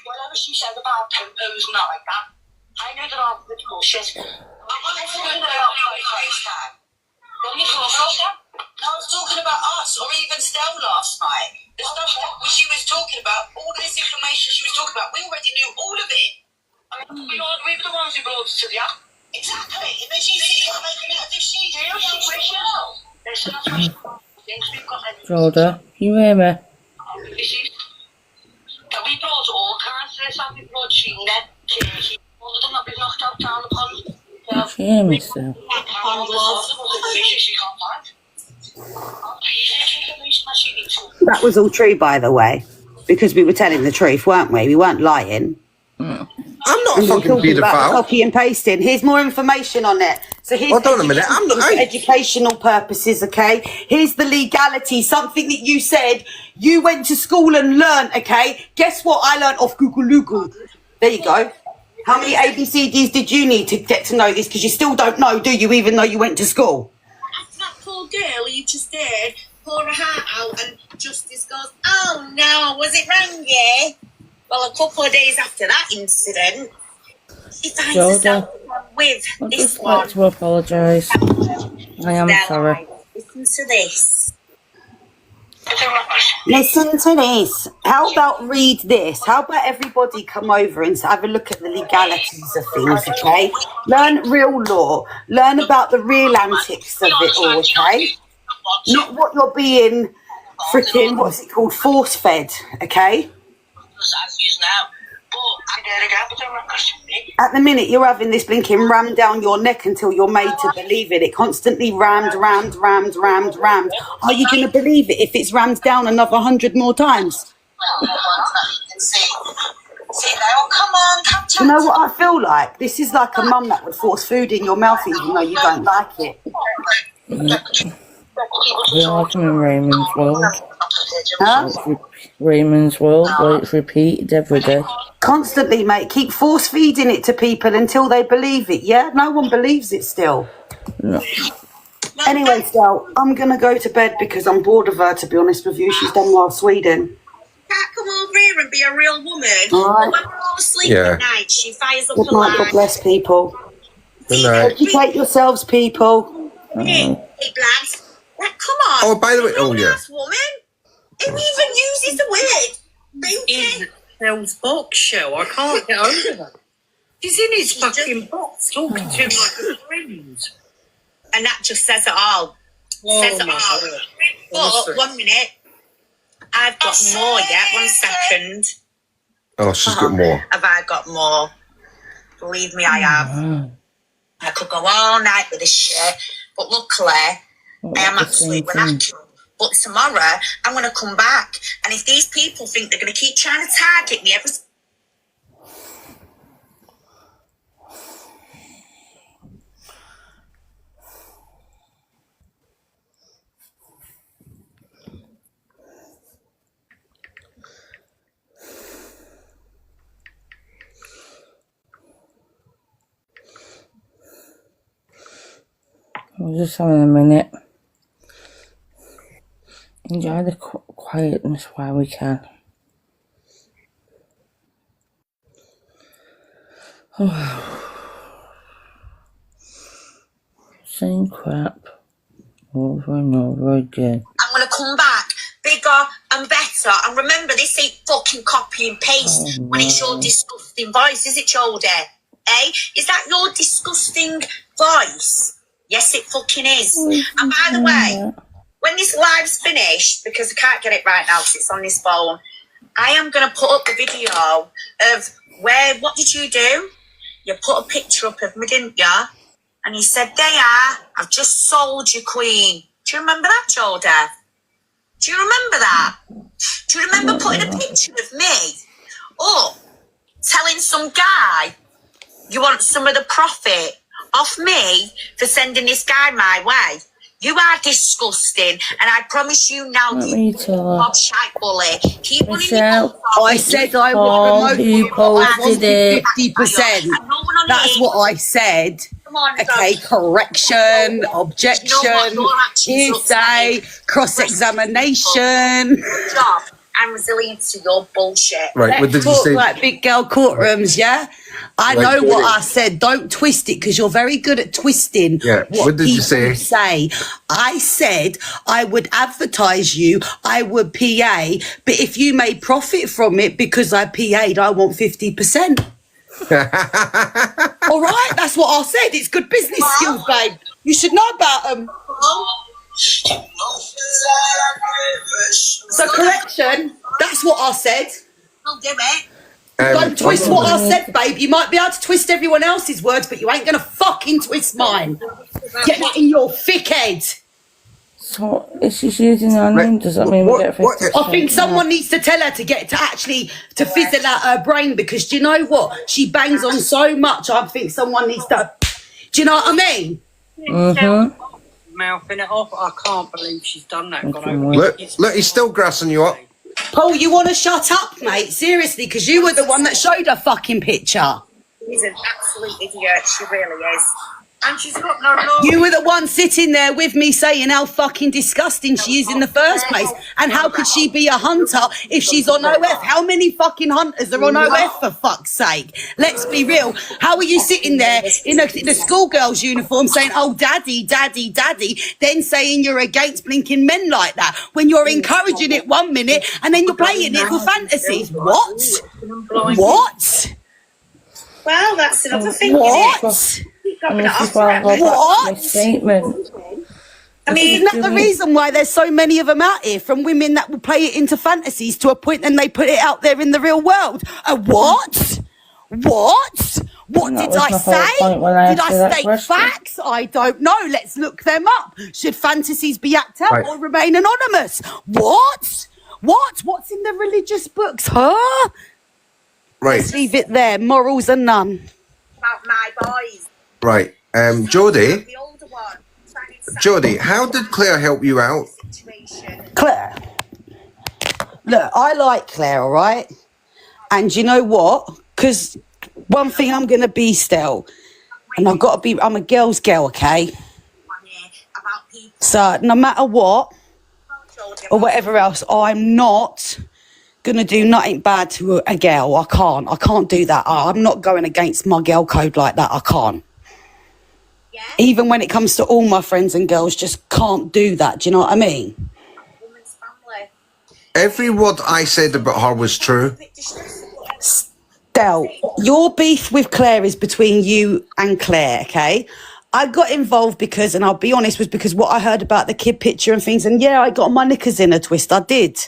Whatever she said about Popo's not like that. I know they're all political shit. I'm not talking about my face, Dan. What are you talking about? I was talking about us, or even Stell last night. The stuff that she was talking about, all this information she was talking about, we already knew all of it. I mean, we were the ones who brought it to the app. Exactly. And then she's making it as if she's here. Listen, that's what we've got. Rhoda, can you hear me? We brought all kinds of this up. We brought Sheena, Katie, all of them that we've knocked out down the pond. Can you hear me still? That was all true, by the way, because we were telling the truth, weren't we? We weren't lying. I'm not a fucking paedophile. Copy and pasting. Here's more information on it. So here's hold on a minute. I'm not for educational purposes, okay? Here's the legality. Something that you said you went to school and learned, okay? Guess what I learned off Google. There you go. How many ABCDs did you need to get to know this? Because you still don't know, do you? Even though you went to school. That poor girl you just did pour her heart out, and Justice goes, "Oh no, was it Rangi?" Well, a couple of days after that incident, she finds herself with I'd this just one. like to apologise. I am Now, sorry. listen to this. Listen to this. How about read this? How about everybody come over and have a look at the legalities of things, okay? Learn real law. Learn about the real antics of it all, okay? Not what you're being freaking, what's it called, force-fed, okay? At the minute, you're having this blinking ram down your neck until you're made to believe it. It constantly rammed. Are you going to believe it if it's rammed down another 100 more times? You know what I feel like? This is like a mum that would force food in your mouth even though you don't like it. We like him in Raymond's world. Huh? Raymond's world, where it's repeated every day. Constantly, mate. Keep force feeding it to people until they believe it, yeah? No one believes it still. No. Anyway, Sal, I'm going to go to bed because I'm bored of her, to be honest with you. She's done well Sweden. Can't come over here and be a real woman. All right. But when we're all asleep at night, she fires up Good a night, God line. bless people. Good night. Educate yourselves, people. Hey, lads. Like, come on. Oh, by the way, oh, yeah. Woman. Who even uses the word? In Phil's box show, I can't get over that. He's in his fucking box talking to him like a friend. And that just says it all. Says it all. But 1 minute. I've got more yet. 1 second. Oh, she's got more. Have I got more? Believe me, I have. I could go all night with this shit. But luckily, I am absolutely knackered. But tomorrow, I'm going to come back. And if these people think they're going to keep trying to target me every... We're just having a minute. Enjoy the quietness while we can. Same crap over and over again. I'm going to come back bigger and better. And remember, this ain't fucking copy and paste when it's your disgusting voice, is it, Jodie? Eh? Is that your disgusting voice? Yes, it fucking is. And by the way, when this live's finished, because I can't get it right now because it's on this phone, I am going to put up the video of what did you do? You put a picture up of me, didn't you? And you said, I've just sold you, Queen. Do you remember that, Jodie? Do you remember that? Do you remember putting a picture of me up, telling some guy you want some of the profit off me for sending this guy my way? You are disgusting, and I promise you now, you Bob Shite Bully. Keep running your I said I would promote you, but I wanted 50%. That's what I said. Okay, correction, objection, hearsay, cross-examination. Good job. I'm resilient to your bullshit. Right, what did you Talk say? like big girl courtrooms, yeah? I know what I said. Don't twist it because you're very good at twisting what did you say? I said I would advertise you, I would PA, but if you made profit from it because I PA'd, I want 50%. All right, that's what I said. It's good business skills, babe. You should know about them. So correction, that's what I said. I'll do it. Don't twist what I said, babe. You might be able to twist everyone else's words, but you ain't going to fucking twist mine. Get that in your thick head. So, if she's using our name, does that mean we get 50%? I think someone needs to tell her to get to actually to fizzle out her brain because do you know what? She bangs on so much. I think someone needs to. Do you know what I mean? Mouthing it off. I can't believe she's done that. Look, he's still grassing you up. Paul, you want to shut up, mate? Seriously, because you were the one that showed her fucking picture. She's an absolute idiot. She really is. And she's got no love. You were the one sitting there with me saying how fucking disgusting she is in the first place. And how could she be a hunter if she's on OF? How many fucking hunters are on OF, for fuck's sake? Let's be real. How are you sitting there in a schoolgirl's uniform saying, oh, daddy, daddy, daddy, then saying you're against blinking men like that when you're encouraging it 1 minute and then you're playing it for fantasies? What? What? Well, that's another thing. What? And this is why I go back to my statement. I mean, isn't that the reason why there's so many of them out here, from women that will play it into fantasies to a point and they put it out there in the real world? A what? What? What did I say? Did I state facts? I don't know. Let's look them up. Should fantasies be acted out or remain anonymous? What? What? What's in the religious books, huh? Right. Let's leave it there. Morals are none. About my boys. Right. Jodie. Jodie, how did Claire help you out? Claire. Look, I like Claire, all right? And you know what? Because one thing I'm going to be still, and I've got to be, I'm a girl's girl, okay? So no matter what, or whatever else, I'm not going to do nothing bad to a girl. I can't do that. I'm not going against my girl code like that. I can't. Even when it comes to all my friends and girls, just can't do that. Do you know what I mean? Every word I said about her was true. Stell, your beef with Claire is between you and Claire, okay? I got involved because, and I'll be honest, was because what I heard about the kid picture and things, and yeah, I got my knickers in a twist. I did.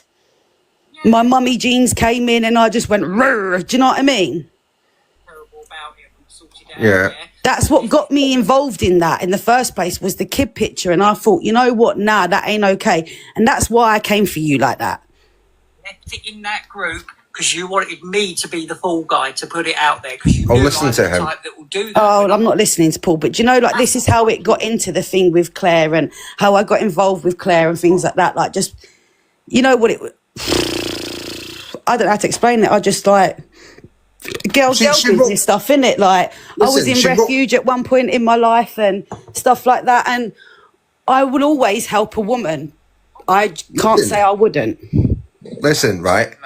My mummy jeans came in and I just went, rrr. Do you know what I mean? Yeah. That's what got me involved in that in the first place, was the kid picture. And I thought, you know what? Nah, that ain't okay. And that's why I came for you like that. Left it in that group because you wanted me to be the fall guy to put it out there. Because you knew listen I'm to the him. type that will do that. Oh, I'm not listening to Paul, but do you know, like, this is how it got into the thing with Claire and how I got involved with Claire and things like that. Like, just, you know what it... I don't know how to explain it. I just, like... Girl business stuff, innit? Like, I was in refuge at one point in my life and stuff like that, and I will always help a woman. I can't say I wouldn't. Listen, right?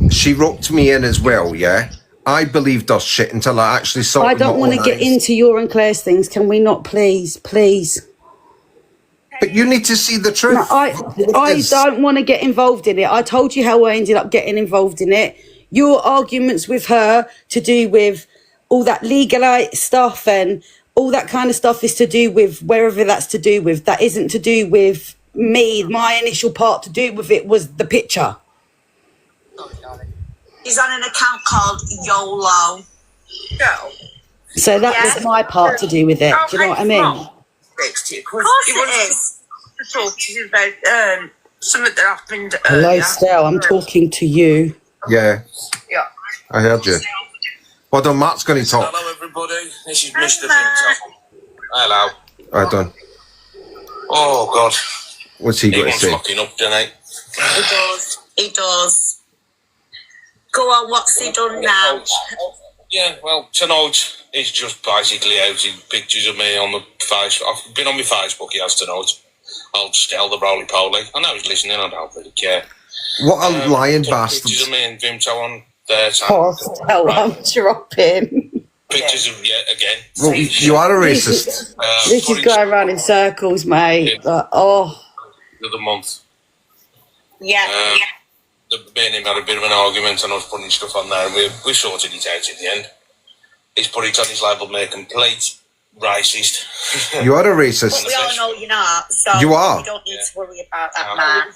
She roped me in as well, yeah? I believed her shit until I actually saw I don't want to get into your and Claire's things. Can we not, please? Please. But you need to see the truth. No, I don't want to get involved in it. I told you how I ended up getting involved in it. Your arguments with her to do with all that legalite stuff and all that kind of stuff is to do with wherever that's to do with. That isn't to do with me. My initial part to do with it was the picture. He's on an account called YOLO. So that was my part to do with it. Do you know what I mean? Of course it is. To talk to you about something that happened. Hello, Stell. I'm talking to you. Yeah. Yeah. I heard you. Well done, Matt's going to talk. Hello, everybody. This is Mr. Vinto. Hello. Well done. Oh, God. What's he got to say? Locking up, doesn't he? He does. He does. Go on, what's he done now? Yeah, well, tonight he's just basically out in pictures of me on the Facebook. I've been on my Facebook, he has tonight. I'll just tell the roly-poly. I know he's listening, I don't really care. What a lying bastard. Pictures of me and Vimto on there. Oh, Stell, I'm dropping. Pictures of, again. Well, you are a racist. This is going around in circles, mate. Yeah. Like, oh. The other month. Yeah. Me and him had a bit of an argument and I was putting stuff on there and we sorted it out in the end. He's put it on his label, me a complete racist. You are a racist. But we all know you're not, so you are. You don't need to worry about that, man.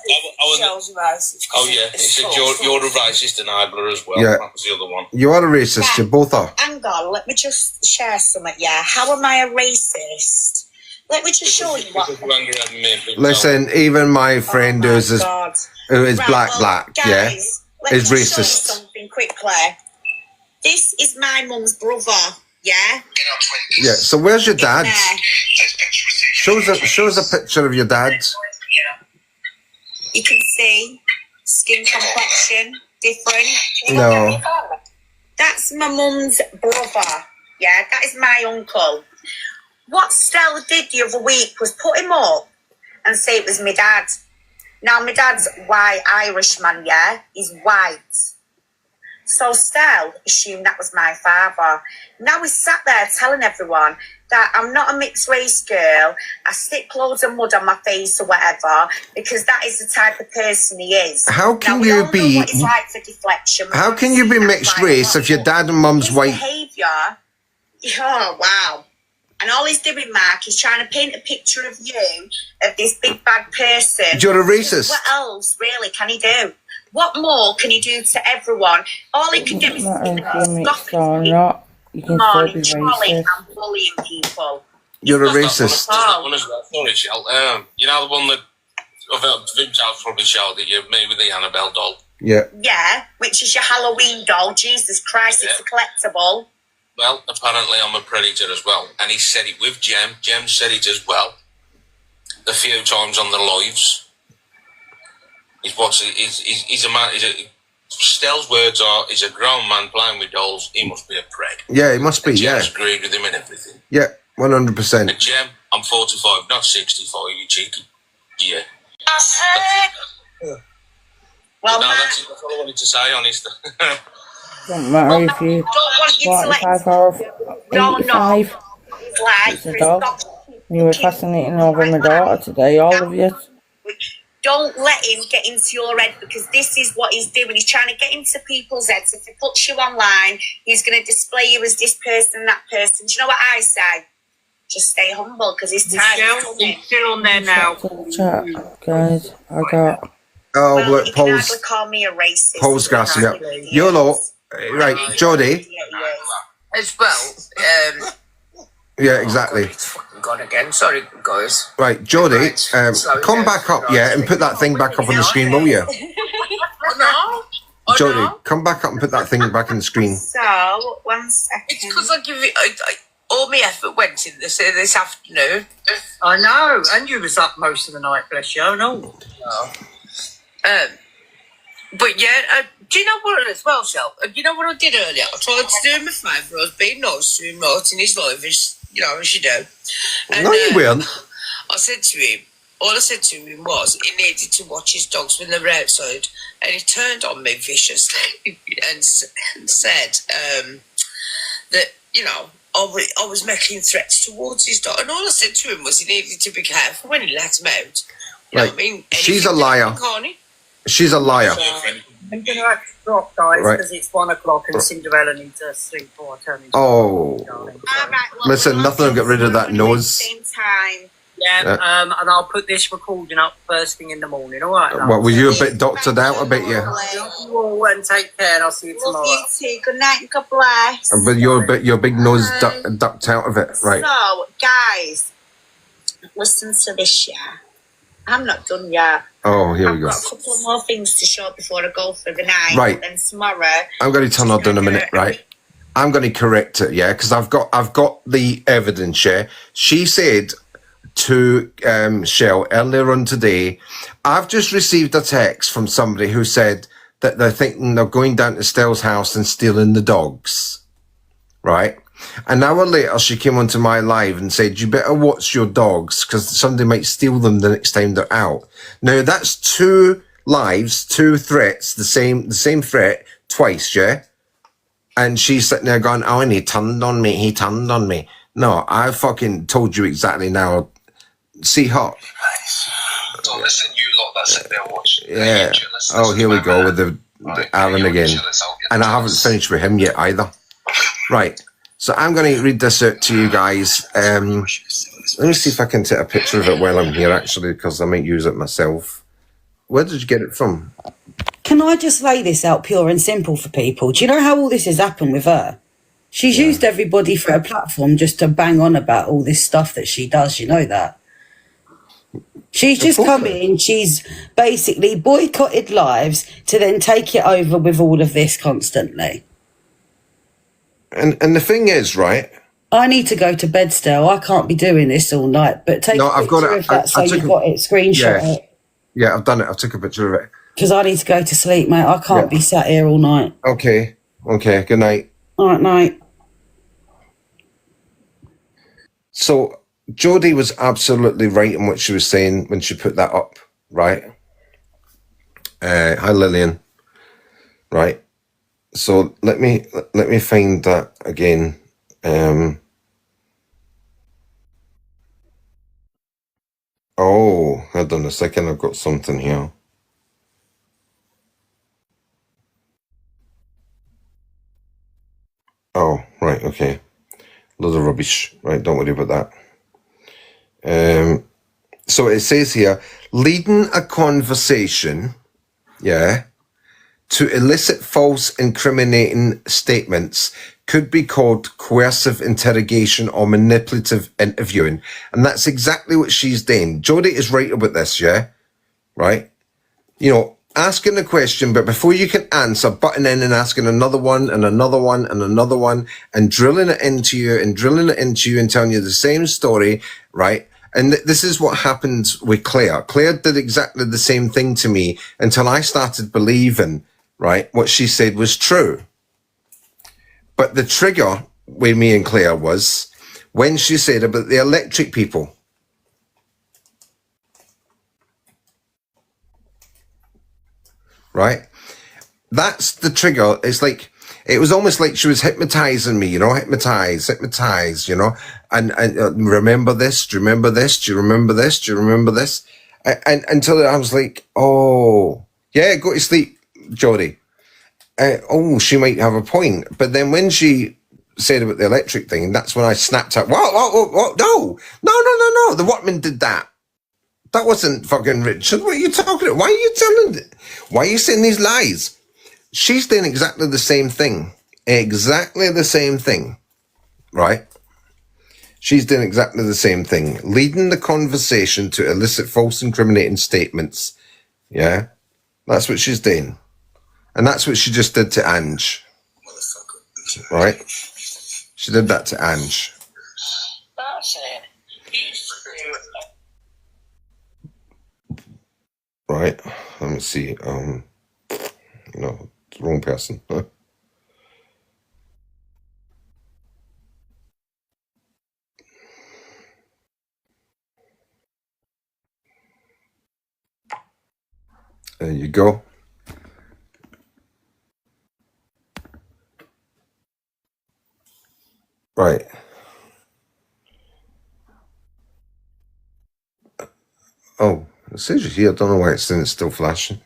Oh yeah, he said you're a racist enabler as well. Yeah. That was the other one. You are a racist, you both are. Hang on, let me just share something, yeah. How am I a racist? Let me just show you what. Listen, even my friend who is black, guys, yeah, let me is just show you racist. something quickly. This is my mum's brother, yeah? Yeah, so where's your dad? Show us a picture of your dad. You can see skin complexion different. No. That's my mum's brother, yeah? That is my uncle. What Stella did the other week was put him up and say it was my dad. Now, my dad's white Irishman, yeah? He's white. So Stella assumed that was my father. Now he's sat there telling everyone that I'm not a mixed race girl. I stick loads of mud on my face or whatever because that is the type of person he is. How can now, you know be? what it's like for deflection. How can you be mixed race if your dad and mum's his white? Behaviour. Oh wow! And all he's doing, Mark, is trying to paint a picture of you, of this big bad person. You're a racist. What else, really, can he do? What more can he do to everyone? All he can do is mixed or not, you can still be racist. and bullying people. You're a racist. You know the one that Vim's house probably showed that you made with the Annabelle doll. Yeah. Yeah, which is your Halloween doll. Jesus Christ, it's a collectible. Well, apparently I'm a predator as well. And he said it with Jem. Jem said it as well. A few times on the lives. He's a man. Stell's words are, he's a grown man playing with dolls. He must be a pred. Yeah, he must be, and yeah. Jem's agreed with him and everything. Yeah, 100%. And Jem, I'm 45, not 65, you cheeky. Yeah. Well, no, that's all I wanted to say, honest. Doesn't matter if you 45 or 85. It's a dog. You were fascinating over my daughter today, all of you. Don't let him get into your head because this is what he's doing. He's trying to get into people's heads. If he puts you online, he's going to display you as this person and that person. Do you know what I say? Just stay humble because his time is coming. He's still on there now. Chat, guys, I got... Oh, well, look, you can Paul's... hardly call me a racist. Paul's gassing up. YOLO. Right, Jodie. As well, Yeah, exactly. It's fucking gone again. Sorry, guys. Right, Jodie, come back up, yeah, and put that thing back up on the screen, will you? Jodie, come back up and put that thing back on the screen. So, 1 second. It's because I give it... all my effort went in this afternoon. I know, and you was up most of the night, bless you. I know. But yeah, do you know what as well, Shel? You know what I did earlier? I tried to do him a favour. I was being nice to him, right, in his life, as you do. And, No, you weren't. I said to him, all I said to him was he needed to watch his dogs when they were outside. And he turned on me viciously and said that, I was making threats towards his dog. And all I said to him was he needed to be careful when he let him out. You know what I mean? She's a liar. She's a liar. I'm going to have to stop, guys, because it's 1 o'clock and Cinderella needs to sleep before I turn into All right, well, Listen, nothing will get rid of that nose. Same time. Yeah, and I'll put this recording up first thing in the morning, all right? What, were you a bit doctored out a bit, yeah? You all and take care, and I'll see you tomorrow. Love you too. Good night and God bless. But your big nose ducked out of it, right? So, guys, listen to this, yeah. I'm not done yet. Oh, here we go. I've got a couple more things to show before I go for the night. Right. Then tomorrow. I'm going to turn her down a minute, right? I'm going to correct it, yeah, because I've got the evidence, yeah. She said to Shell earlier on today, I've just received a text from somebody who said that they're thinking of going down to Stell's house and stealing the dogs, right? An hour later, she came onto my live and said, you better watch your dogs because somebody might steal them the next time they're out. Now, that's 2 lives, 2 threats, the same threat twice, yeah? And she's sitting there going, oh, and he turned on me. No, I fucking told you exactly now. See her. So listen, you lot that sit there watching. Yeah. Oh, here we go with the Aaron again. And I haven't finished with him yet either. Right. So I'm going to read this out to you guys. Let me see if I can take a picture of it while I'm here, actually, because I might use it myself. Where did you get it from? Can I just lay this out pure and simple for people? Do you know how all this has happened with her? She's used everybody for a platform just to bang on about all this stuff that she does. You know that? She's just come in. She's basically boycotted lives to then take it over with all of this constantly. And the thing is, right? I need to go to bed still. I can't be doing this all night. But take a picture of that so you've got it, screenshot it. Yeah, I've done it. I took a picture of it. Because I need to go to sleep, mate. I can't be sat here all night. Okay. Good night. All right, night. So Jodie was absolutely right in what she was saying when she put that up, right? Hi Lillian. Right. So let me find that again. Oh, hold on a second, I've got something here. Oh, right, okay. Load of rubbish. Right, don't worry about that. So it says here, leading a conversation, yeah, to elicit false incriminating statements could be called coercive interrogation or manipulative interviewing. And that's exactly what she's doing. Jodie is right about this, yeah? Right? You know, asking a question, but before you can answer, butting in and asking another one and another one and another one and drilling it into you and drilling it into you and telling you the same story, right? And this is what happened with Claire. Claire did exactly the same thing to me until I started believing, right, what she said was true. But the trigger with me and Claire was when she said about the electric people. Right? That's the trigger. It's like, it was almost like she was hypnotizing me, you know, hypnotize, you know, and remember this, do you remember this, do you remember this, do you remember this? And until I was like, oh, yeah, go to sleep, Jodie. Oh, she might have a point. But then when she said about the electric thing, that's when I snapped out, what, no, the workman did that. That wasn't fucking Richard. What are you talking about? Why are you saying these lies? She's doing exactly the same thing. Exactly the same thing. Right? She's doing exactly the same thing. Leading the conversation to elicit false incriminating statements. Yeah? That's what she's doing. And that's what she just did to Ange. Right? She did that to Ange. That's it. Right? Let me see. No, wrong person. There you go. Right. Oh, it says here. I don't know why it's still flashing.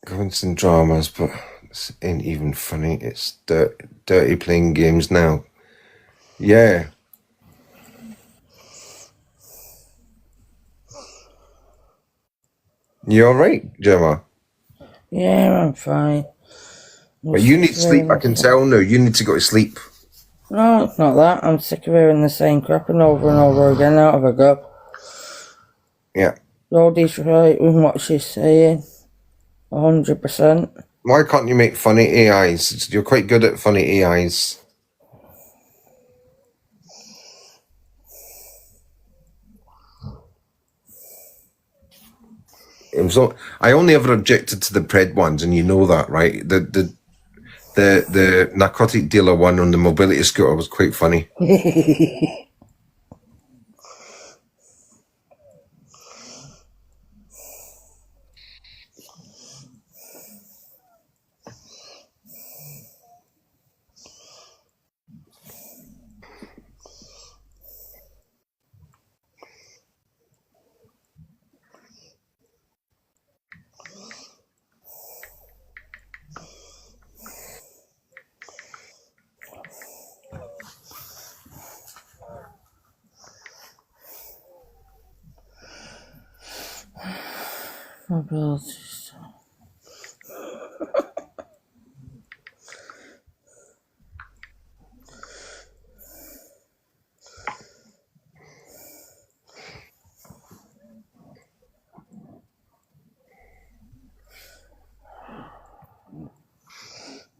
Constant dramas, but this ain't even funny. It's dirty playing games now. Yeah. You alright, Gemma? Yeah, I'm fine. But you need sleep, I can tell now. You need to go to sleep. No, it's not that. I'm sick of hearing the same crap and over again out of a go. Yeah. Jodie's right with what she's saying. 100%. Why can't you make funny AIs? You're quite good at funny AIs. I only ever objected to the pred ones, and you know that, right? The narcotic dealer one on the mobility scooter was quite funny.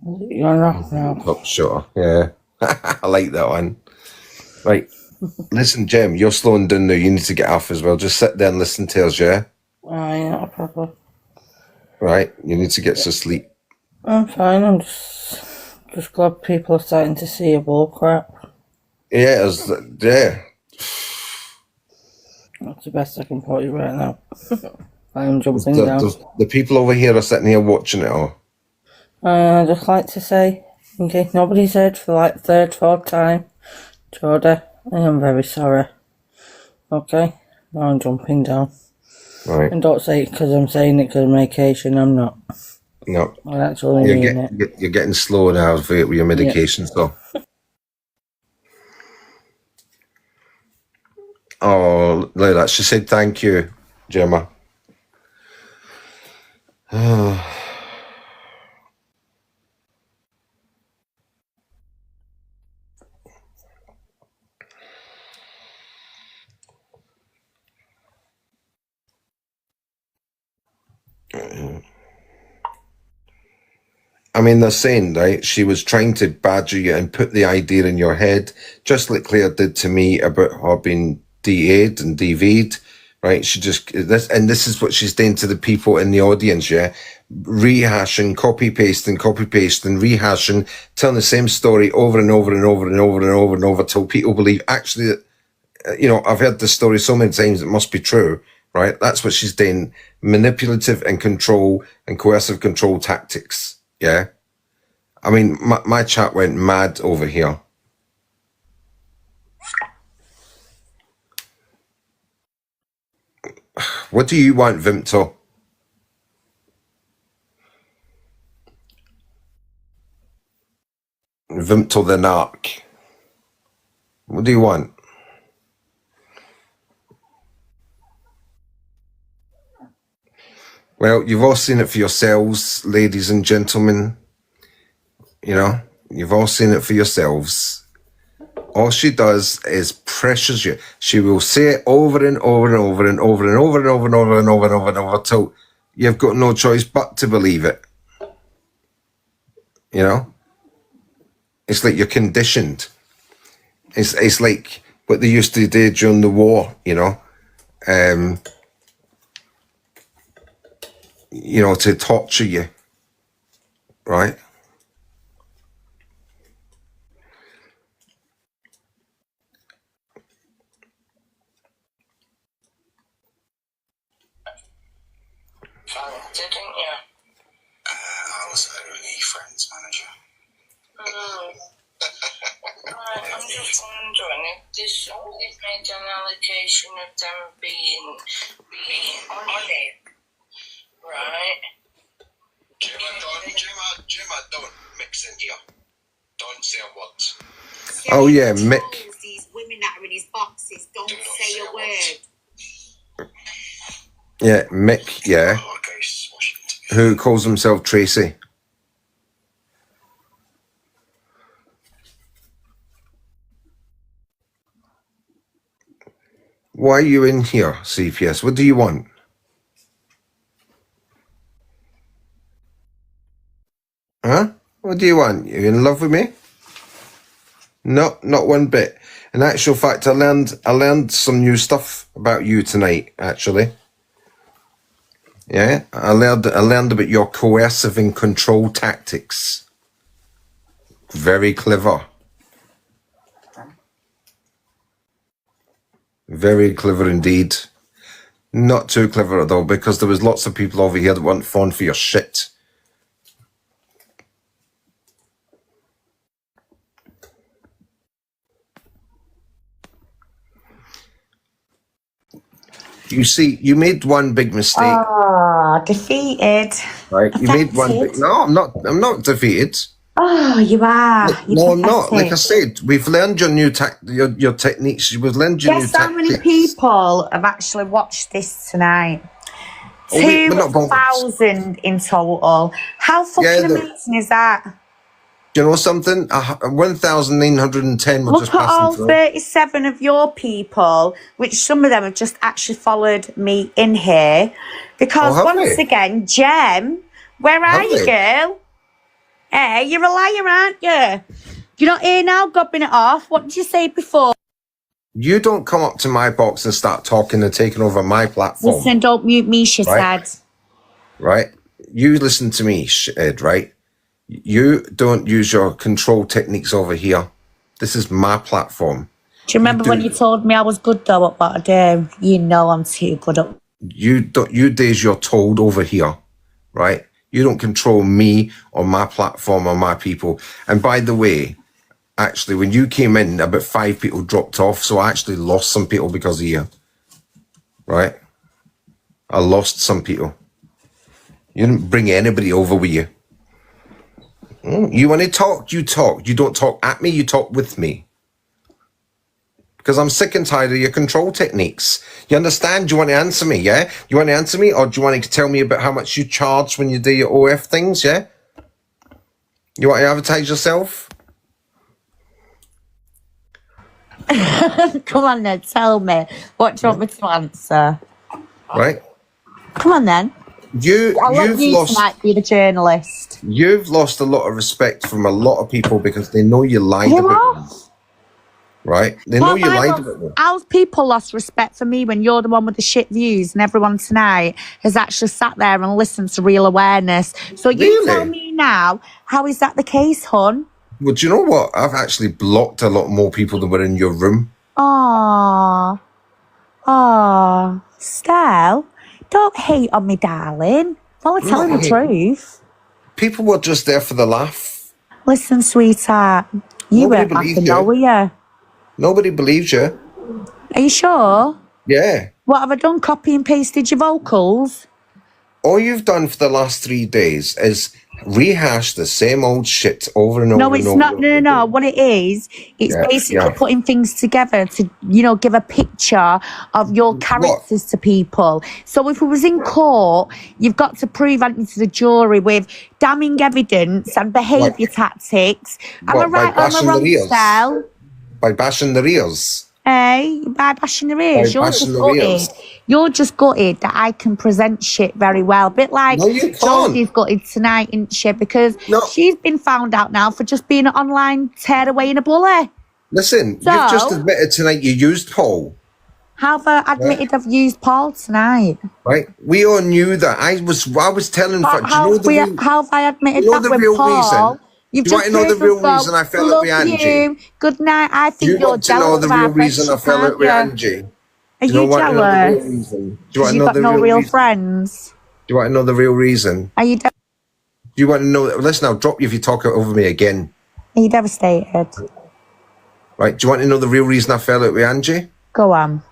You're off now. Top shot. Yeah. I like that one. Right. Listen, Jem, you're slowing down now. You need to get off as well. Just sit there and listen to us, yeah? Not a problem. Right. You need to get some sleep. I'm fine. I'm just glad people are starting to see a bull crap. Yeah, yeah. That's the best I can put you right now. I'm jumping down. The people over here are sitting here watching it all. I'd just like to say, in case nobody's heard for like third, fourth time, Jordan, I am very sorry. Okay? Now I'm jumping down. Right. And don't say it because I'm saying it because of medication. I'm not. No. I actually mean it. You're getting slow now with your medication, so. Oh, Lola, she said thank you, Gemma. I mean, they're saying, right, she was trying to badger you and put the idea in your head, just like Claire did to me about her being DA'd and DV'd, right? She just, this is what she's doing to the people in the audience, yeah? Rehashing, copy-pasting, rehashing, telling the same story over and over and over and over and over and over till people believe, actually, that, you know, I've heard this story so many times, it must be true, right? That's what she's doing. Manipulative and control and coercive control tactics. Yeah. I mean, my chat went mad over here. What do you want, Vimto? Vimto the Narc. What do you want? Well, you've all seen it for yourselves, ladies and gentlemen. You know, you've all seen it for yourselves. All she does is pressures you. She will say it over and over and over and over and over and over and over and over and over and over till you've got no choice but to believe it. You know? It's like you're conditioned. It's like what they used to do during the war, you know? You know, to torture you. Right? Didn't you? I was only friends manager. Right, I'm just wondering if this is made an allegation of them being on it. Right. Gemma, don't mix in here. Don't say a word. Oh yeah, Mick. These women that are in his boxes don't say a word. Yeah, Mick, yeah. Oh, okay, Who calls himself Tracy. Why are you in here, CPS? What do you want? Huh? What do you want? You in love with me? No, not one bit. In actual fact, I learned some new stuff about you tonight, actually. Yeah, I learned about your coercive and control tactics. Very clever. Very clever indeed. Not too clever though, because there was lots of people over here that weren't fond for your shit. You see, you made one big mistake. Oh, defeated. Right, you made one big. No, I'm not defeated. Oh, you are. No, I'm not. Like I said, we've learned your new your techniques. We've learned your new Guess tactics. how many people have actually watched this tonight? Oh, we're not bothered. 2,000 in total. How fucking amazing is that? Do you know something? 1,910 were Look just at passing all through. 37 of your people, which some of them have just actually followed me in here. Because once again, Jem, where are you, girl? Hey, you're a liar, aren't you? You're not here now, gobbing it off. What did you say before? You don't come up to my box and start talking and taking over my platform. Listen, don't mute me, she right? said. Right? You listen to me, Ed, right? You don't use your control techniques over here. This is my platform. Do you remember when you told me I was good though at what I do? You know I'm too good at... You days you're told over here, right? You don't control me or my platform or my people. And by the way, actually, when you came in, about 5 people dropped off. So I actually lost some people because of you, right? I lost some people. You didn't bring anybody over with you. You want to talk, you talk. You don't talk at me, you talk with me. Because I'm sick and tired of your control techniques. You understand? Do you want to answer me, yeah? You want to answer me? Or do you want to tell me about how much you charge when you do your OF things, yeah? You want to advertise yourself? Come on then, tell me. What do you want me to answer? Right? Come on then. You've lost tonight being a journalist. You've lost a lot of respect from a lot of people because they know you lied about them. Right? They know you lied about them. How's people lost respect for me when you're the one with the shit views and everyone tonight has actually sat there and listened to Real Awareness? So you tell me now, how is that the case, hon? Well, do you know what? I've actually blocked a lot more people than were in your room. Aww, Stell, don't hate on me, darling. Well, I'm telling the truth. People were just there for the laugh. Listen, sweetheart, you weren't laughing, were you? Nobody believes you. Are you sure? Yeah. What have I done? Copy and pasted your vocals? All you've done for the last 3 days is rehash the same old shit over and over. No, it's not. No. What it is, it's basically putting things together to, give a picture of your characters to people. So if we was in court, you've got to prove to the jury with damning evidence and behaviour tactics. Am I right or am I wrong, Sal? By bashing the ears. Hey, by bashing the ears. You're just gutted that I can present shit very well. A bit like Jodie's gutted tonight, isn't she? Because she's been found out now for just being an online tearaway and a bully. Listen, you've just admitted tonight you used Paul. How have I admitted I've used Paul tonight? Right, we all knew that. I was telling. How have I admitted that with Paul? You've do you want to know the real reason I fell out with Angie? Good night. I think you're jealous. Do you want to know the real reason I fell out with Angie? Are you jealous? Do you want to know got the no real reason? friends. Do you want to know the real reason? Are you? Do you want to know? Listen, I'll drop you if you talk over me again. Are you devastated? Right. Do you want to know the real reason I fell out with Angie? Go on.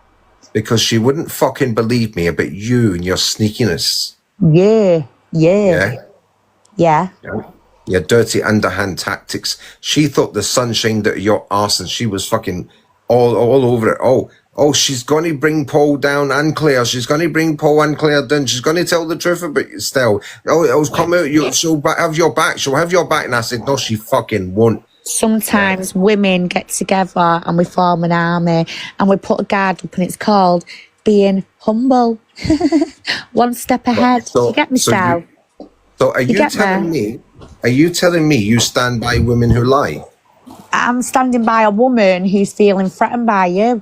Because she wouldn't fucking believe me about you and your sneakiness. Yeah. Your dirty underhand tactics. She thought the sun shined out of your arse and she was fucking all over it. Oh, she's going to bring Paul down and Claire. She's going to bring Paul and Claire down. She's going to tell the truth about you still. Oh, it'll come out. She'll have your back. She'll have your back. And I said, no, she fucking won't. Sometimes women get together and we form an army and we put a guard up and it's called being humble. One step ahead. You get me, Sal? So are you telling me? Are you telling me you stand by women who lie? I'm standing by a woman who's feeling threatened by you.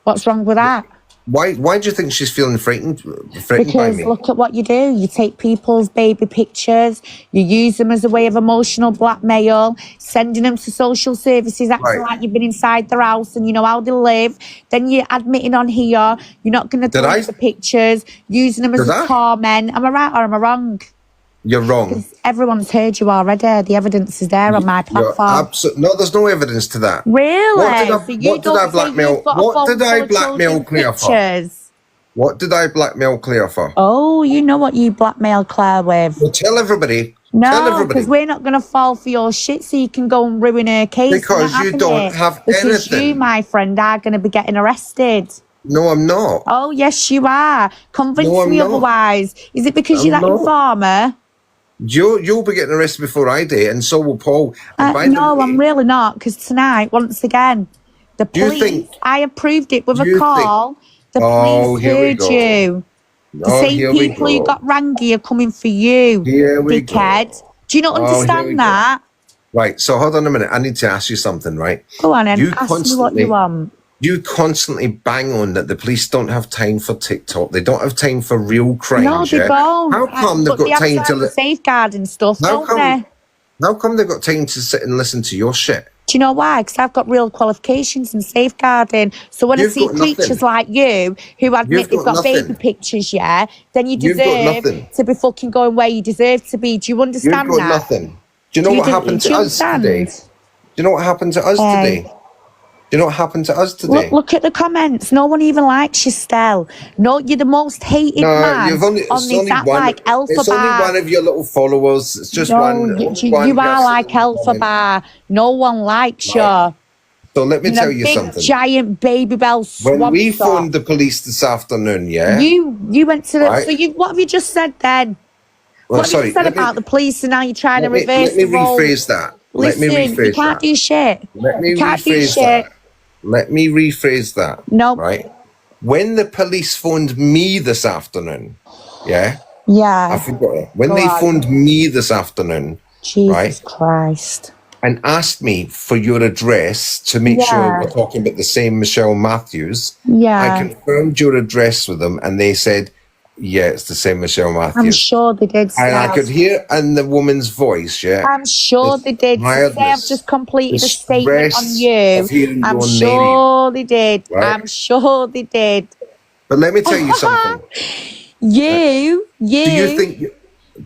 What's wrong with that? Why do you think she's feeling threatened by me? Because look at what you do. You take people's baby pictures, you use them as a way of emotional blackmail, sending them to social services, acting like you've been inside their house and you know how they live. Then you're admitting on here, you're not going to delete the pictures, using them as a torment. Am I right or am I wrong? You're wrong. Everyone's heard you already. The evidence is there on my platform. No, there's no evidence to that. Really? What did I blackmail Claire for? What did I blackmail Claire for? Oh, you know what you blackmailed Claire with. Well, tell everybody. No, because we're not going to fall for your shit so you can go and ruin her case. Because you don't have anything. Because you, my friend, are going to be getting arrested. No, I'm not. Oh, yes, you are. Convince me otherwise. Is it because you're that informer? You'll be getting arrested before I do, and so will Paul. No, I'm really not, because tonight, once again, the police, I approved it with a call. The police heard you. The same people who got Rangi are coming for you, dickhead. Do you not Oh, here we understand go. that? Right, so hold on a minute. I need to ask you something, right? Go on, then. Ask me what you want. You constantly bang on that the police don't have time for TikTok. They don't have time for real crimes. No, they don't. How come they've But they got have time to... safeguarding stuff, How don't they? come they've got time to sit and listen to your shit? Do you know why? Because I've got real qualifications in safeguarding. So when I see creatures like you who admit they've got baby pictures, yeah, then you deserve to be fucking going where you deserve to be. Do you understand that? You've got nothing. Do you know what happened to us today? Do you know what happened to us today? Do you know what happened to us today? Look at the comments. No one even likes you, Stell. No, you're the most hated man on this app, like Alpha It's only one of your little followers. It's just one. You are like Alpha Bar. No one likes you. So let me tell you something. Giant baby bell swamp. When we phoned the police this afternoon, yeah? You went to the... So what have you just said then? Well, what have you said about the police, and now you're trying to reverse the role? Let me rephrase that. Listen, you can't do shit. You can't do shit. Let me rephrase that. No. Right? When the police phoned me this afternoon, yeah? Yeah. I forgot it. When they phoned me this afternoon, Jesus Christ. and asked me for your address to make sure we're talking about the same Michelle Matthews, I confirmed your address with them, and they said, yeah, it's the same Michelle Matthews. I'm sure they did. And I could hear in the woman's voice, I'm sure they did. To say I've just completed a statement on you. I'm sure they did. Right? I'm sure they did. But let me tell you something. Do you think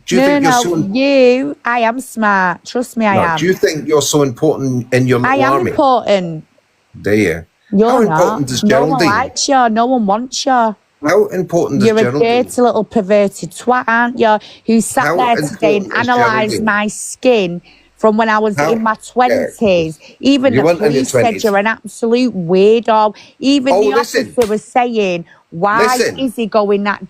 you're so... I am smart. Trust me, I am. Do you think you're so important in your little army? I am important. Do you? You're not. No one likes you. No one wants you. How important is Geraldine? You're a dirty little perverted twat, aren't you? Who sat there today and analysed my skin from when I was in my 20s. Even the police said you're an absolute weirdo. Even the officer was saying, why is he going that...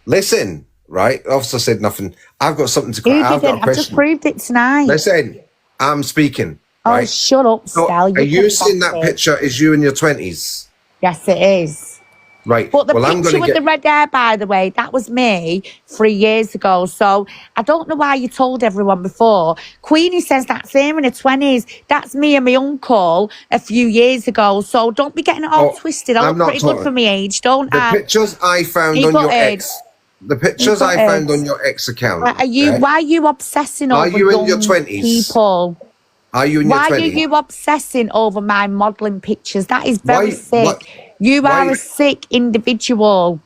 Listen, right? The officer said nothing. I've got something to... I've just proved it tonight. Listen, I'm speaking. Oh, right? Shut up, Stell. Are you seeing that picture is you in your 20s? Yes, it is. Right. But the picture with the red hair, by the way, that was me 3 years ago. So I don't know why you told everyone before. Queenie says that's her in her 20s. That's me and my uncle a few years ago. So don't be getting it all twisted. I look pretty good for my age, don't I? The pictures I found on your ex. The pictures I found on your ex account. Why are you obsessing over you in your 20s? People? Are you in your 20s? Why are you obsessing over my modelling pictures? That is very sick. You are a sick individual.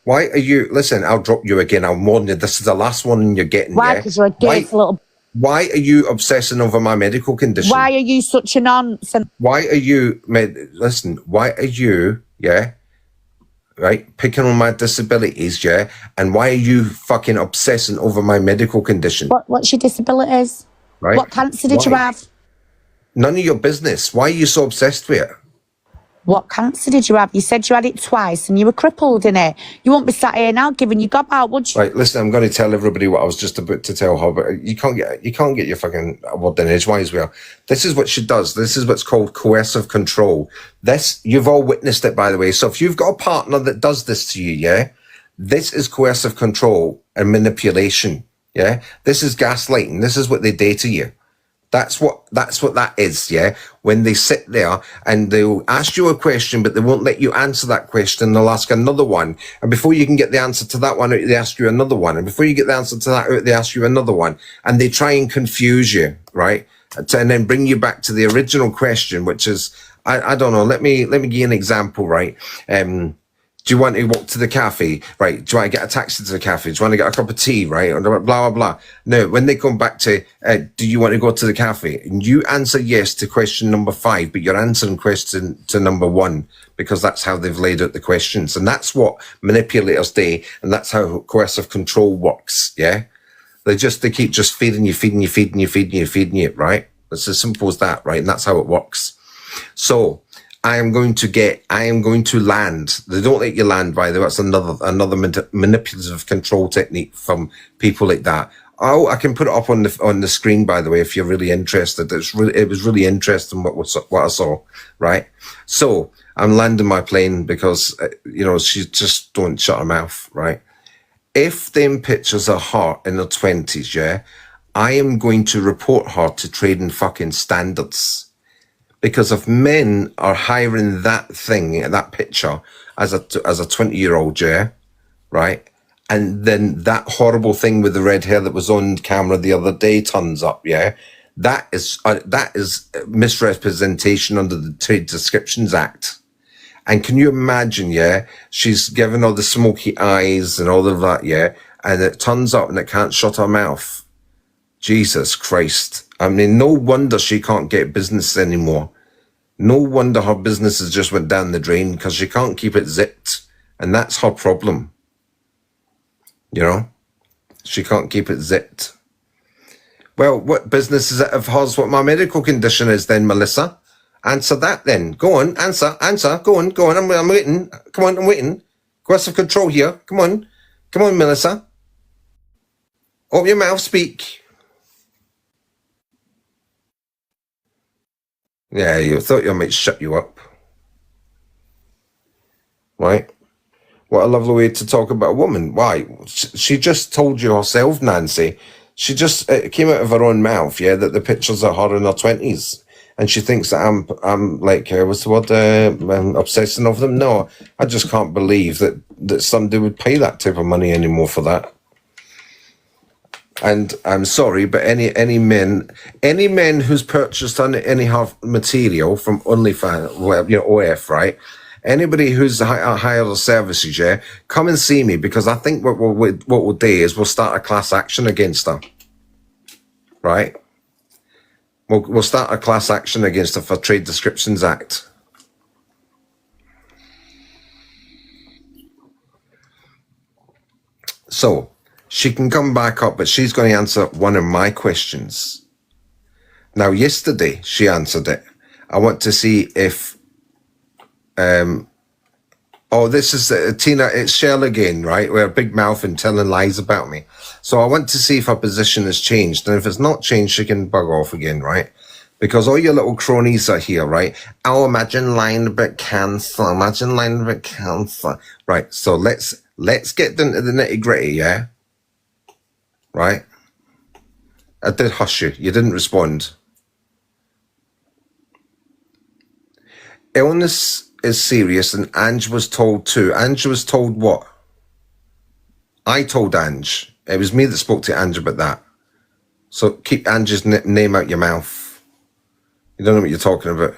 Why are you... Listen, I'll drop you again. I'll warn you. This is the last one you're getting. Why? Because you're a dirty little... Why are you obsessing over my medical condition? Why are you such a nonsense? Why are you... Listen, why are you, right, picking on my disabilities, and why are you fucking obsessing over my medical condition? What's your disabilities? Right? What cancer did you have? None of your business. Why are you so obsessed with it? What cancer did you have? You said you had it twice and you were crippled in it. You won't be sat here now giving you gob out, would you? Right, listen, I'm going to tell everybody what I was just about to tell her, but you can't get your fucking word in edgewise with her. This is what she does. This is what's called coercive control. You've all witnessed it, by the way. So if you've got a partner that does this to you, this is coercive control and manipulation. This is gaslighting. This is what they do to you. That's what that is, when they sit there and they'll ask you a question, but they won't let you answer that question. They'll ask another one. And before you can get the answer to that one, they ask you another one. And before you get the answer to that, they ask you another one. And they try and confuse you, right? And then bring you back to the original question, which is, I don't know, let me give you an example, right? Do you want to walk to the cafe? Right. Do you want to get a taxi to the cafe? Do you want to get a cup of tea? Right. Or blah, blah, blah. No, when they come back to, do you want to go to the cafe? And you answer yes to question number 5, but you're answering question to number 1 because that's how they've laid out the questions. And that's what manipulators do. And that's how coercive control works. Yeah. They keep just feeding you, right? It's as simple as that, right? And that's how it works. So, I am going to land. They don't let you land, by the way. That's another manipulative control technique from people like that. Oh, I can put it up on the screen, by the way, if you're really interested. It was really interesting what I saw, right? So I'm landing my plane because, she just don't shut her mouth, right? If them pictures are hot in their 20s, I am going to report her to trading fucking standards. Because if men are hiring that thing, that picture, as a 20-year-old, yeah, right? And then that horrible thing with the red hair that was on camera the other day turns up, yeah? That is misrepresentation under the Trade Descriptions Act. And can you imagine, yeah, she's given all the smoky eyes and all of that, yeah, and it turns up and it can't shut her mouth. Jesus Christ. I mean, no wonder she can't get business anymore. No wonder her business has just went down the drain because she can't keep it zipped. And that's her problem. You know? She can't keep it zipped. Well, what business is it of hers what my medical condition is then, Melissa? Answer that then. Go on, answer. Go on, I'm waiting. Come on, I'm waiting. Aggressive control here. Come on, Melissa. Open your mouth, speak. Yeah, you thought you might shut you up. Right? What a lovely way to talk about a woman. Why? She just told you herself, Nancy. She just, it came out of her own mouth, yeah, that the pictures are her in her 20s. And she thinks that I'm like, what's the word, obsessing of them? No, I just can't believe that somebody would pay that type of money anymore for that. And I'm sorry, but any men who's purchased any material from OnlyFans, well, you know, OF, right? Anybody who's hired the services, yeah, come and see me, because I think what we'll do is we'll start a class action against her, right? We'll start a class action against her for Trade Descriptions Act. So she can come back up, but she's going to answer one of my questions. Now, yesterday she answered it. I want to see if, oh, this is Tina, it's Shell again, right? With a big mouth and telling lies about me. So I want to see if her position has changed. And if it's not changed, she can bug off again, right? Because all your little cronies are here, right? Oh, imagine lying about cancer. Imagine lying about cancer. Right, so let's get into the nitty gritty, yeah? Right? I did hush you. You didn't respond. Illness is serious, and Ange was told too. Ange was told what? I told Ange. It was me that spoke to Ange about that. So keep Ange's name out your mouth. You don't know what you're talking about.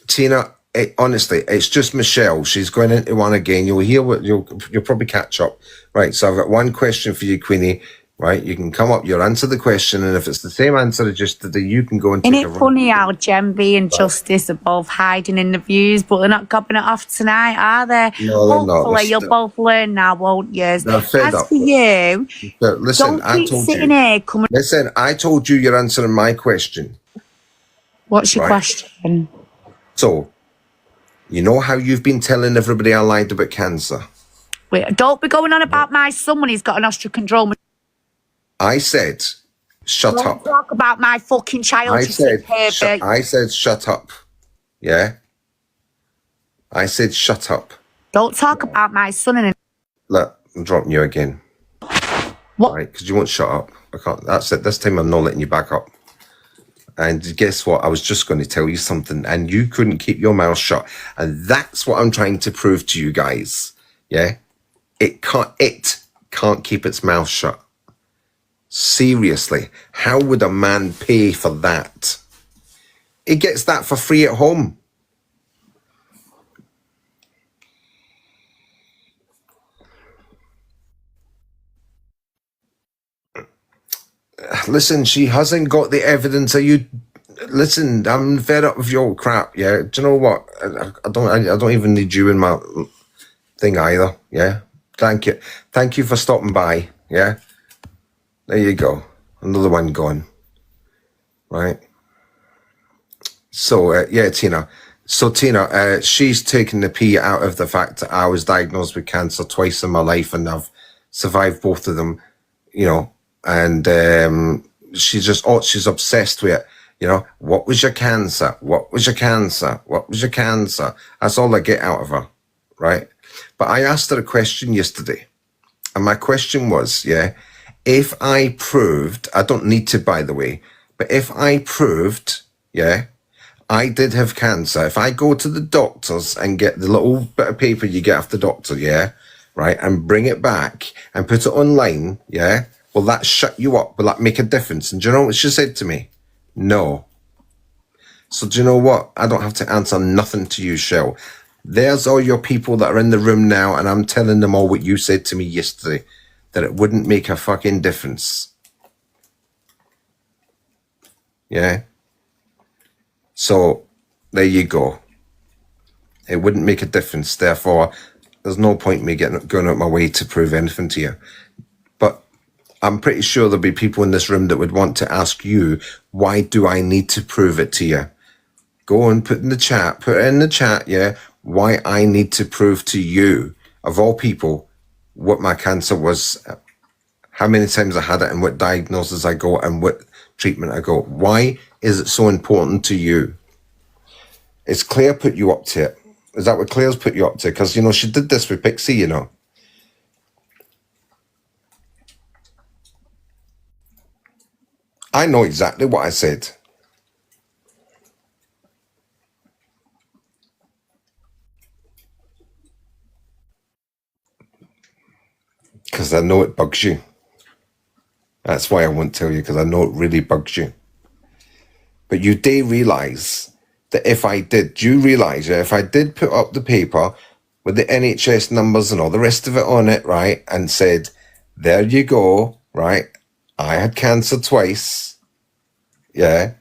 Tina, honestly, it's just Michelle. She's going into one again. You'll hear what you'll probably catch up. Right, so I've got one question for you, Queenie. Right, you can come up, you'll answer the question, and if it's the same answer as yesterday, you can go and take Isn't it funny how Gemby and Justice are both hiding in the views, but they're not gobbing it off tonight, are they? No, they're not. Hopefully you'll both learn now, won't you? As for you, but listen, don't keep sitting here coming. Listen, I told you you're answering my question. What's your question? So, you know how you've been telling everybody I lied about cancer? Wait, don't be going on about my son when he's got an osteochondroma. I said, shut up. Don't talk about my fucking child. I said, shut up. Yeah? I said, shut up. Don't talk about my son. Look, I'm dropping you again. What? Right, because you won't shut up. I can't. That's it. This time I'm not letting you back up. And guess what? I was just going to tell you something, and you couldn't keep your mouth shut. And that's what I'm trying to prove to you guys. Yeah? It can't keep its mouth shut. Seriously, how would a man pay for that? He gets that for free at home. Listen, she hasn't got the evidence. Are you? Listen, I'm fed up with your crap. Yeah, do you know what? I don't even need you in my thing either. Yeah, thank you for stopping by. Yeah. There you go. Another one gone. Right. So, yeah, Tina. So, Tina, she's taken the pee out of the fact that I was diagnosed with cancer twice in my life and I've survived both of them, you know, and she's obsessed with it. You know, what was your cancer? What was your cancer? What was your cancer? That's all I get out of her, right? But I asked her a question yesterday. And my question was, yeah, if I proved, I don't need to, by the way, but if I proved, yeah, I did have cancer, if I go to the doctors and get the little bit of paper you get off the doctor, yeah, right, and bring it back and put it online, yeah, will that shut you up? Will that make a difference? And do you know what she said to me? No. So do you know what? I don't have to answer nothing to you, Shell. There's all your people that are in the room now, and I'm telling them all what you said to me yesterday, that it wouldn't make a fucking difference. Yeah? So, there you go. It wouldn't make a difference. Therefore, there's no point in me going out my way to prove anything to you. But I'm pretty sure there'll be people in this room that would want to ask you, why do I need to prove it to you? Go and put it in the chat, yeah, why I need to prove to you, of all people, what my cancer was, how many times I had it, and what diagnosis I got, and what treatment I got. Why is it so important to you? Is Claire put you up to it? Is that what Claire's put you up to? Because, you know, she did this with Pixie, you know. I know exactly what I said. Because I know it bugs you. That's why I won't tell you, because I know it really bugs you. But you do realise that if I did, do you realise, if I did put up the paper with the NHS numbers and all the rest of it on it, right, and said, there you go, right, I had cancer twice, yeah,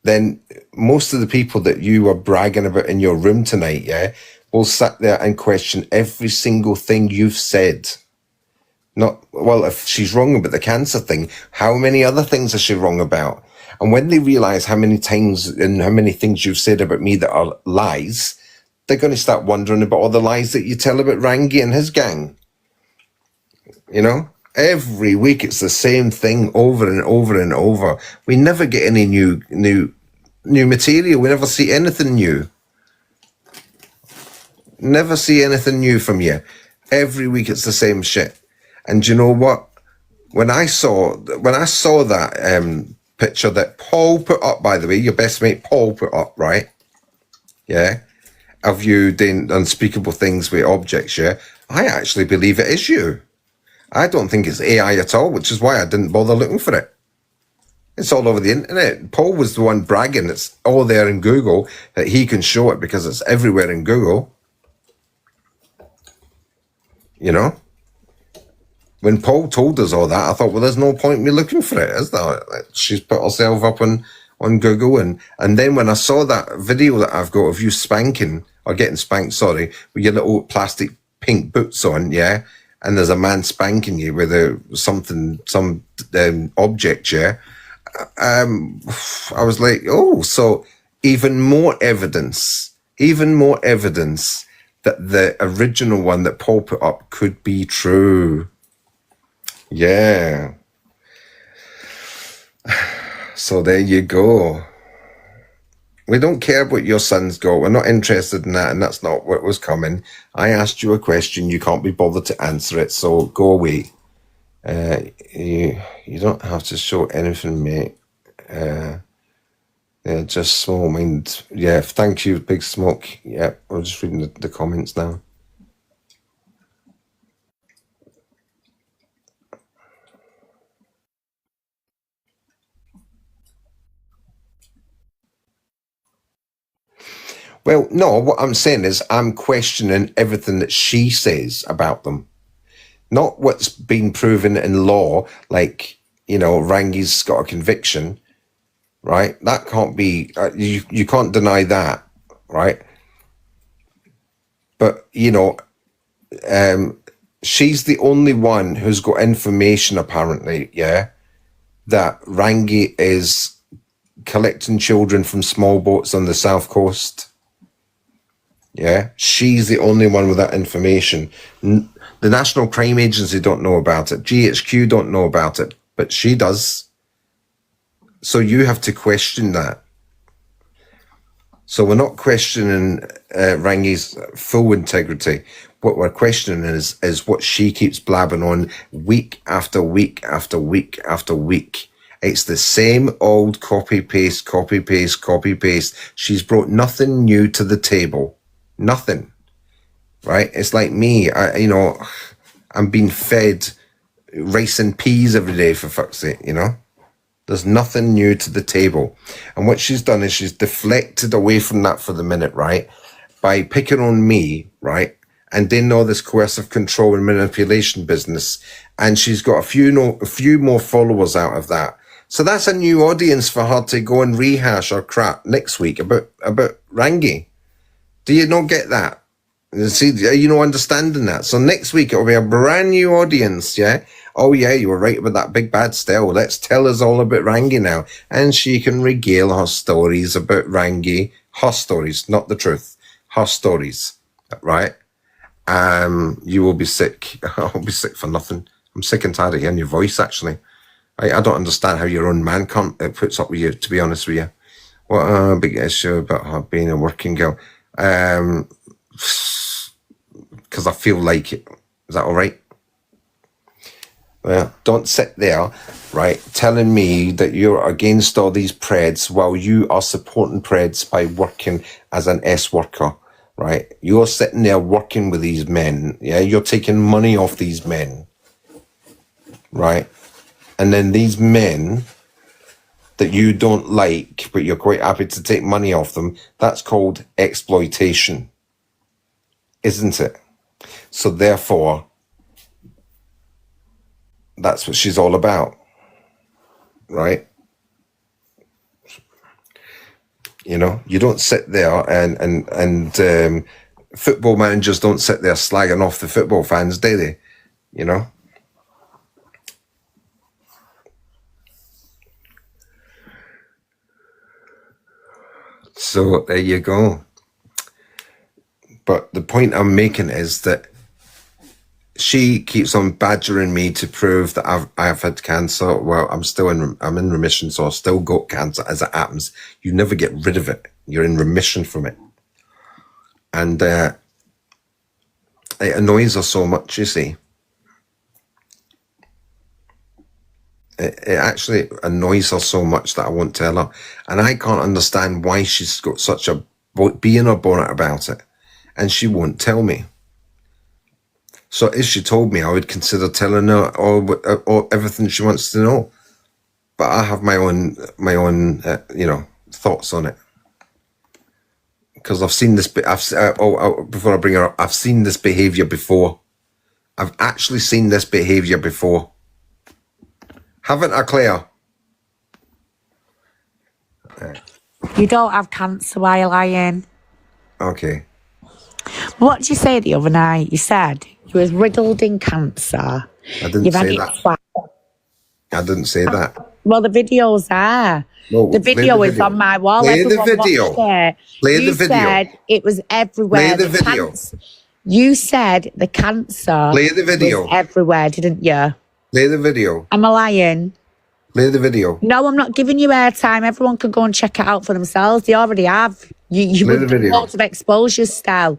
then most of the people that you were bragging about in your room tonight, yeah, will sit there and question every single thing you've said. Not, well, if she's wrong about the cancer thing, how many other things is she wrong about? And when they realise how many times and how many things you've said about me that are lies, they're going to start wondering about all the lies that you tell about Rangi and his gang. You know? Every week it's the same thing over and over and over. We never get any new material. We never see anything new. Never see anything new from you. Every week it's the same shit. And do you know what? When I saw that picture that Paul put up, by the way, your best mate Paul put up, right? Yeah, of you doing unspeakable things with objects. Yeah, I actually believe it is you. I don't think it's AI at all, which is why I didn't bother looking for it. It's all over the internet. Paul was the one bragging. It's all there in Google that he can show it because it's everywhere in Google. You know? When Paul told us all that, I thought, well, there's no point in me looking for it, is there? She's put herself up on Google. And then when I saw that video that I've got of you spanking, or getting spanked, sorry, with your little plastic pink boots on, yeah, and there's a man spanking you with some object, yeah, I was like, oh, so even more evidence that the original one that Paul put up could be true. Yeah. So there you go. We don't care what your sons got. We're not interested in that, and that's not what was coming. I asked you a question. You can't be bothered to answer it, so go away. You don't have to show anything, mate. Yeah, just small mind. Yeah, thank you, Big Smoke. Yeah, I'm just reading the comments now. Well, no, what I'm saying is I'm questioning everything that she says about them. Not what's been proven in law, like, you know, Rangi's got a conviction, right? That can't be, you can't deny that, right? But, you know, she's the only one who's got information, apparently, yeah, that Rangi is collecting children from small boats on the south coast. Yeah, she's the only one with that information. The National Crime Agency don't know about it. GHQ don't know about it, but she does. So you have to question that. So we're not questioning Rangi's full integrity. What we're questioning is what she keeps blabbing on week after week after week after week. It's the same old copy paste, copy paste, copy paste. She's brought nothing new to the table. Nothing. Right? It's like me. I'm being fed rice and peas every day, for fuck's sake, you know? There's nothing new to the table. And what she's done is she's deflected away from that for the minute, right? By picking on me, right? And doing all this coercive control and manipulation business. And she's got a few more followers out of that. So that's a new audience for her to go and rehash her crap next week about Rangi. Do you not get that? See, you know, understanding that. So next week it'll be a brand new audience, yeah? Oh yeah, you were right about that big bad Stell. Let's tell us all about Rangi now. And she can regale her stories about Rangi. Her stories, not the truth. Her stories, right? You will be sick. I'll be sick for nothing. I'm sick and tired of hearing your voice, actually. I don't understand how your own man it puts up with you, to be honest with you. What a big issue about her being a working girl. Because I feel like it. Is that all right? Well, don't sit there, right, telling me that you're against all these preds while you are supporting preds by working as an S worker, right? You're sitting there working with these men, yeah? You're taking money off these men, right? And then these men that you don't like, but you're quite happy to take money off them, that's called exploitation, isn't it? So therefore, that's what she's all about, right? You know, you don't sit there and football managers don't sit there slagging off the football fans, do they? You know? So there you go. But the point I'm making is that she keeps on badgering me to prove that I've had cancer. Well, I'm in remission, so I still got cancer as it happens. You never get rid of it. You're in remission from it. And it annoys her so much, you see. It actually annoys her so much that I won't tell her. And I can't understand why she's got such a being a bonnet about it. And she won't tell me. So if she told me, I would consider telling her all everything she wants to know. But I have my own thoughts on it. Because I've seen this, before I bring her up, I've seen this behaviour before. I've actually seen this behaviour before. Haven't I, Claire? You don't have cancer while you're lying. Okay. What did you say the other night? You said you was riddled in cancer. I didn't say that. I didn't say that. Well, the video's there. No, the video is on my wall. Play Everyone the video. Watched it. Play the video. You said it was everywhere. Play the video. You said the cancer Play the video. was everywhere, didn't you? Play the video. Am I lying? Play the video. No, I'm not giving you airtime. Everyone can go and check it out for themselves. They already have. You Play the would video. lots of exposures still.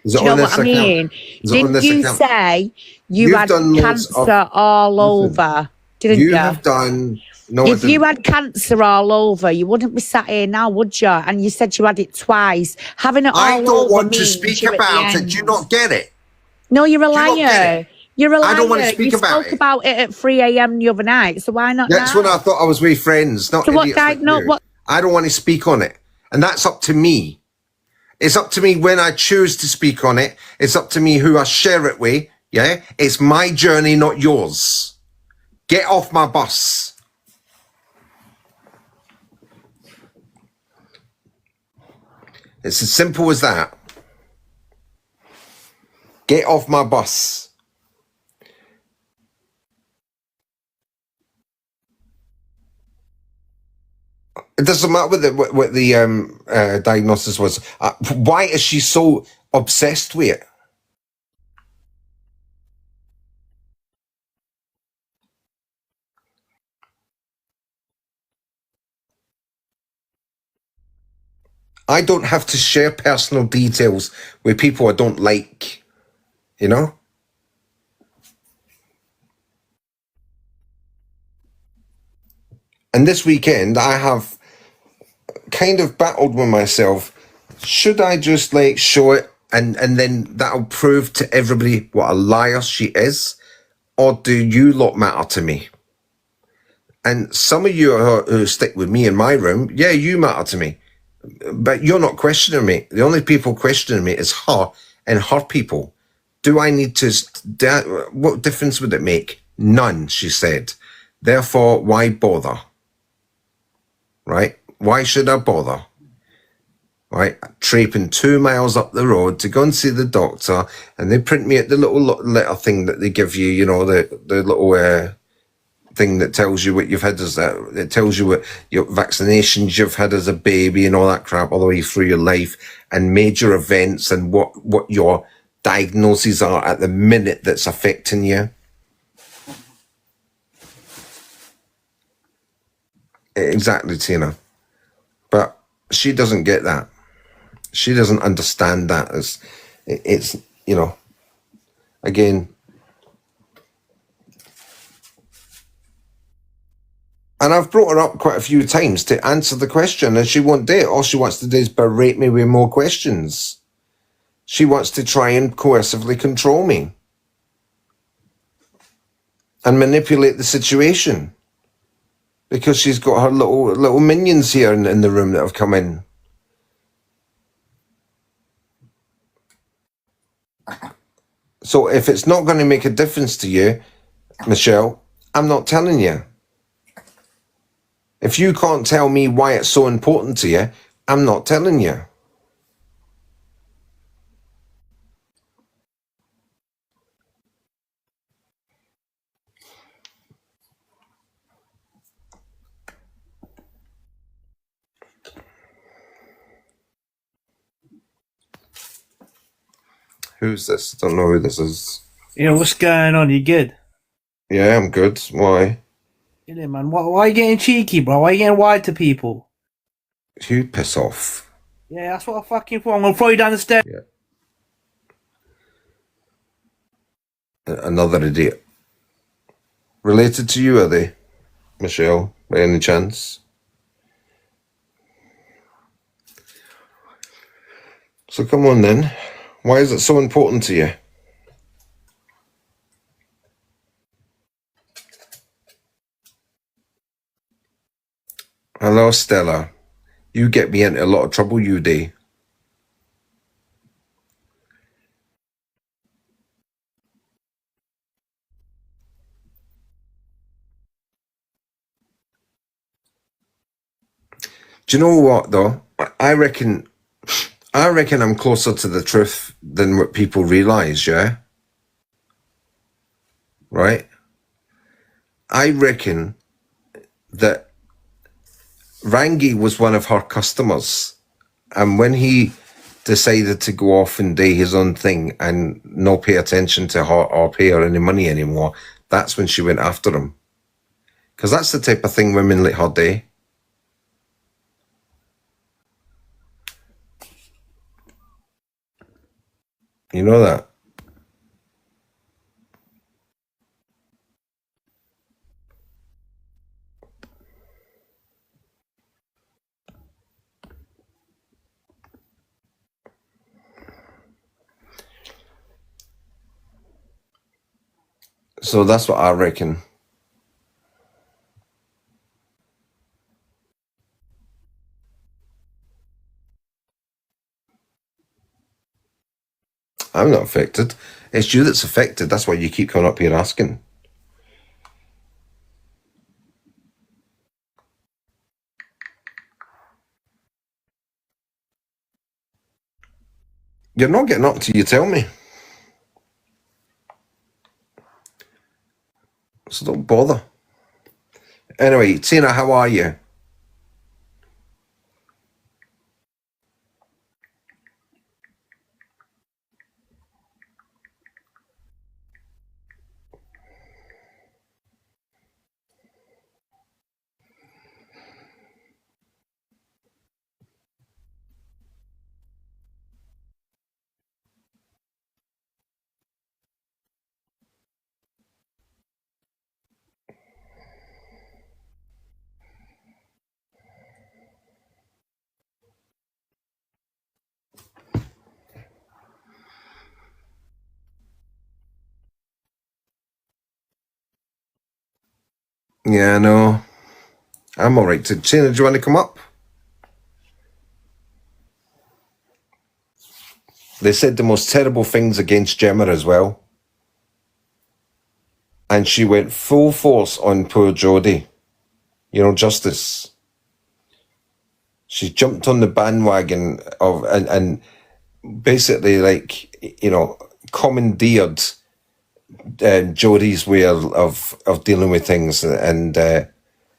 Is Do it you know on what this I account? mean? Is it on Didn't this you account? say you You've had done loads cancer of- all Listen, over? Didn't you? You have done. No, I If you didn't. had cancer all over, you wouldn't be sat here now, would you? And you said you had it twice. Having it all I over don't want to means speak you're at the about it. end. Do you not get it? No, you're a Do you not get liar. it? You're a liar. I don't want to speak you about spoke it. about it at 3 a.m. the other night, so why not That's now? when I thought I was with friends, not So what idiots guy- like no, you. what- I don't want to speak on it. And that's up to me. It's up to me when I choose to speak on it. It's up to me who I share it with. Yeah? It's my journey, not yours. Get off my bus. It's as simple as that. Get off my bus. It doesn't matter what the diagnosis was. Why is she so obsessed with it? I don't have to share personal details with people I don't like. you know? And this weekend, I have kind of battled with myself. Should I just like show it and then that'll prove to everybody what a liar she is? Or do you lot matter to me? And some of you who stick with me in my room, yeah, you matter to me. But you're not questioning me. The only people questioning me is her and her people. Do I need to... what difference would it make? None, she said. Therefore, why bother? Right? Why should I bother? Right? Traipsing 2 miles up the road to go and see the doctor, and they print me at the little letter thing that they give you, you know, the little thing that tells you what you've had as it tells you what your vaccinations you've had as a baby and all that crap all the way through your life, and major events and what your diagnoses are at the minute that's affecting you. Exactly, Tina. But she doesn't get that. She doesn't understand that. It's you know, again. And I've brought her up quite a few times to answer the question, and she won't do it. All she wants to do is berate me with more questions. She wants to try and coercively control me and manipulate the situation because she's got her little minions here in the room that have come in. So if it's not going to make a difference to you, Michelle, I'm not telling you. If you can't tell me why it's so important to you, I'm not telling you. Who's this? Don't know who this is. Yeah, what's going on? You good? Yeah, I'm good. Why? Yeah, man. Why are you getting cheeky, bro? Why are you getting wide to people? You piss off. Yeah, that's what I fucking thought. I'm gonna throw you down the stairs. Yeah. Another idiot. Related to you, are they, Michelle, by any chance? So come on then. Why is it so important to you? Hello, Stella. You get me into a lot of trouble, you do. Do you know what, though? I reckon I'm closer to the truth than what people realise, yeah? Right? I reckon that Rangi was one of her customers, and when he decided to go off and do his own thing and not pay attention to her or pay her any money anymore, that's when she went after him. Because that's the type of thing women like her do. You know that? So that's what I reckon. I'm not affected. It's you that's affected. That's why you keep coming up here asking. You're not getting up till you tell me. So don't bother. Anyway, Tina, how are you? Yeah, I know. I'm all right. Tina, do you want to come up? They said the most terrible things against Gemma as well. And she went full force on poor Jodie. You know, Justice. She jumped on the bandwagon of and basically, like, you know, commandeered Jodie's way of dealing with things, and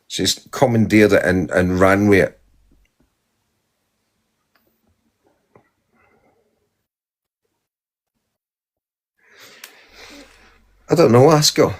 she's commandeered it and ran with it. I don't know, ask her.